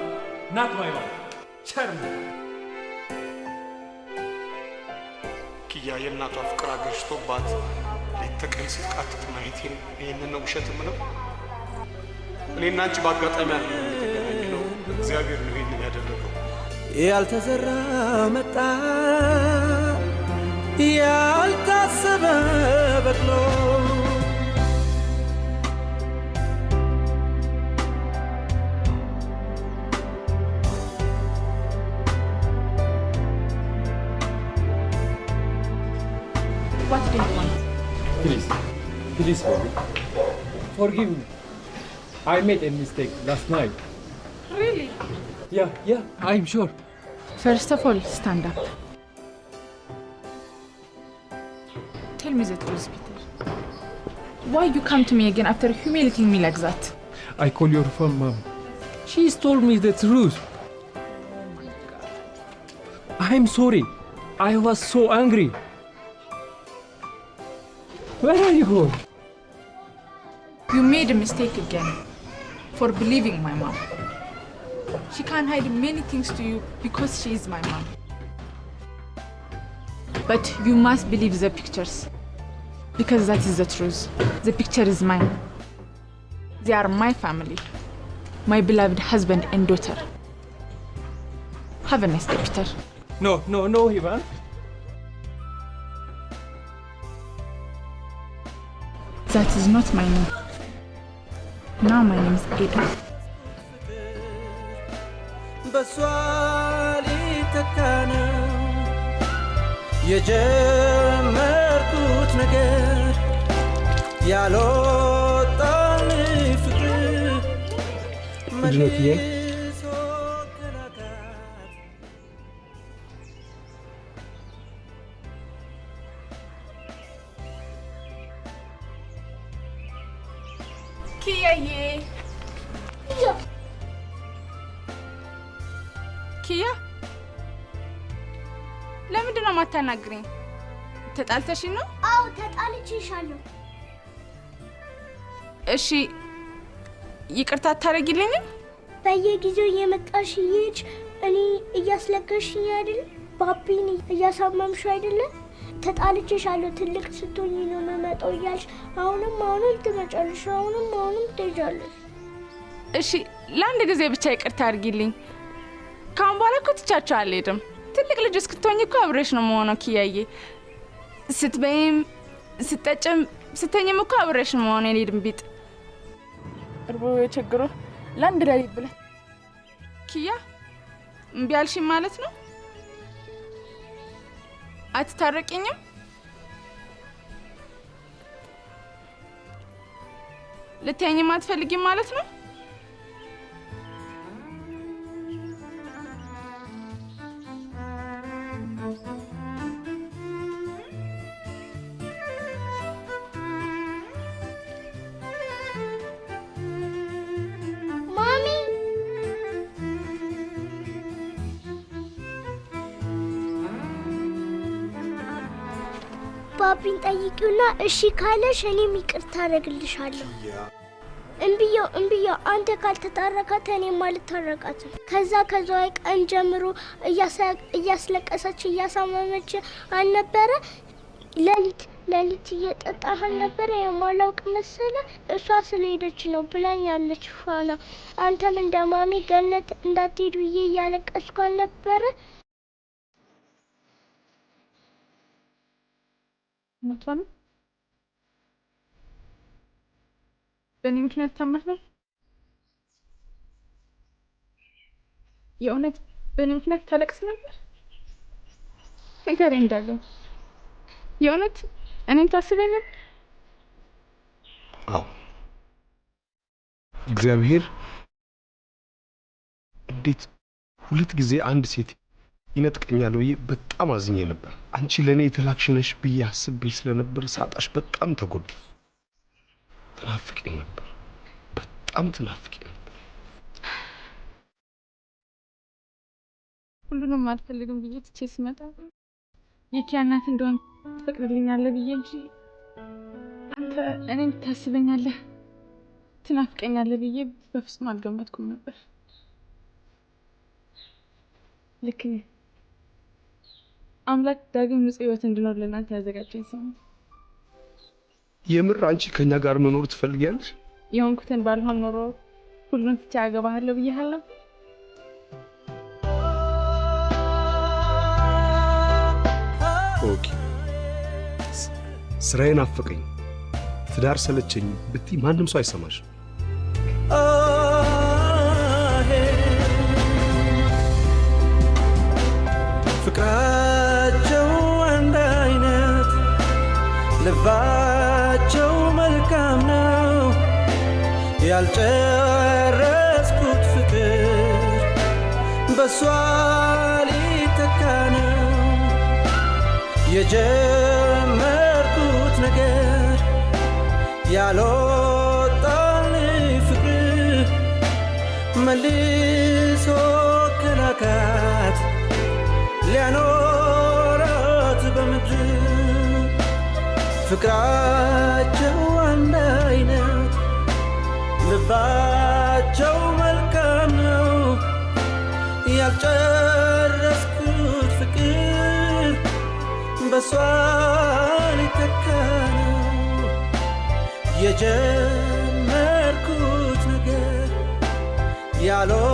not my wife. Charming. ኪያ የእናቷ ፍቅር አገርሽቶባት ሌት ተቀን ስትቃትት ማየቴን ይህንን ነው ውሸት ምነው? እኔና አንቺ በአጋጣሚ ያለ የተገናኘነው እግዚአብሔር ነው ይህንን ያደረገው። ያልተዘራ መጣ ያልታሰበ በቅሎ What do you want? Please, baby. Forgive me. I made a mistake last night. Really? Yeah, I'm sure. First of all, stand up. Tell me the truth, Peter. Why you come to me again after humiliating me like that? I call your phone, Mom. She's told me the truth. I'm sorry. I was so angry. Where are you going? You made a mistake again. for believing my mom. She can't hide many things to you because she is my mom. But you must believe the pictures because that is the truth. The picture is mine. They are my family, my beloved husband and daughter. Have a nice day, Peter. No, Ivan. That is not my name. Now my name is Ada. በሷሊ ተካነ የጀመርኩት ነገር ያልወጣን ፍቅር መልሶ Kiyaዬ ኪያ ለምንድን ነው የማታናግሪኝ? ተጣልተሽኝ ነው? አዎ ተጣልቼሻለሁ። እሺ ይቅርታ አታረጊልኝም? በየጊዜው እየመጣሽ እየሄድሽ እኔ እያስለቀሽኝ አይደል? ባቢን እያሳመምሽው አይደለ? ተጣልቼሻለሁ። ትልቅ ስትሆኚ ነው የምመጣው እያልሽ አሁንም ትመጫለሽ፣ አሁንም ትሄጃለሽ። እሺ ለአንድ ጊዜ ብቻ ይቅርታ አድርጊልኝ። ካሁን በኋላ እኮ ትቻቸው አልሄድም። ትልቅ ልጅ እስክትሆኝ እኮ አብሬሽ ነው የምሆነው ኪያዬ። ስትበይም ስትጠጭም ስተኝም እኮ አብሬሽ ነው የምሆነው የኔ ድንቢጥ። እርቦ የቸግሮ ለአንድ ሌሊት ብለን ኪያ እምቢ አልሽኝ ማለት ነው? አትታረቂኝም? ልትይኝም አትፈልጊም ማለት ነው? ባቢን ጠይቂውና እሺ ካለሽ እኔም ይቅርታ አደርግልሻለሁ። እምቢያው አንተ ካልተጣረካት እኔም አልታረቃትም። ከዛው ቀን ጀምሮ እያስለቀሰች እያሳመመች አልነበረ? ሌሊት እየጠጣህ አልነበረ? የማላውቅ መሰለ? እሷ ስለሄደች ነው ብላኛለች ፋና። አንተም እንደ ማሚ ገነት እንዳትሄዱ እያለቀስኩ አልነበረ? መጥቷል። በእኔ ምክንያት ታመህ ነው? የእውነት በእኔ ምክንያት ታለቅስ ነበር? ንገረኝ እንዳለው የእውነት እኔን ታስበኝ ነበር? አዎ እግዚአብሔር እንዴት ሁለት ጊዜ አንድ ሴት ይነጥቀኛል ብዬ በጣም አዝኜ ነበር። አንቺ ለኔ የተላክሽ ነሽ ብዬ አስቤ ስለነበር ሳጣሽ በጣም ተጎዳሁ። ትናፍቂኝ ነበር፣ በጣም ትናፍቂኝ ነበር። ሁሉንም አልፈልግም ብዬ ትቼ ስመጣ የኪያ እናት እንደሆን ትፈቅድልኛለህ ብዬ እንጂ አንተ እኔን ታስበኛለህ ትናፍቀኛለህ ብዬ በፍጹም አልገመትኩም ነበር። ልክ ነህ። አምላክ ዳግም ንጹህ ህይወት እንድኖር ለእናንተ ያዘጋጀኝ ሰው ነው። የምር አንቺ ከኛ ጋር መኖር ትፈልጊያለሽ? የሆንኩትን ባልሆን ኖሮ ሁሉን ትቼ አገባሃለሁ ብዬሃለሁ። ኦኬ ስራዬን አፈቀኝ፣ ትዳር ሰለቸኝ ብትይ ማንም ሰው አይሰማሽ። ፍቅራቸው አንድ አይነት ልባቸው መልካም ነው። ያልጨረስኩት ፍቅር በሷ ሊተካ ነው። የጀመርኩት ነገር ያልወጣን ፍቅር መልሶ ከላካት ሊያኖራት በምድር ፍቅራቸው አንድ አይነት ልባቸው በሷ ሊተካ ነው የጀመርኩት ነገር ያለው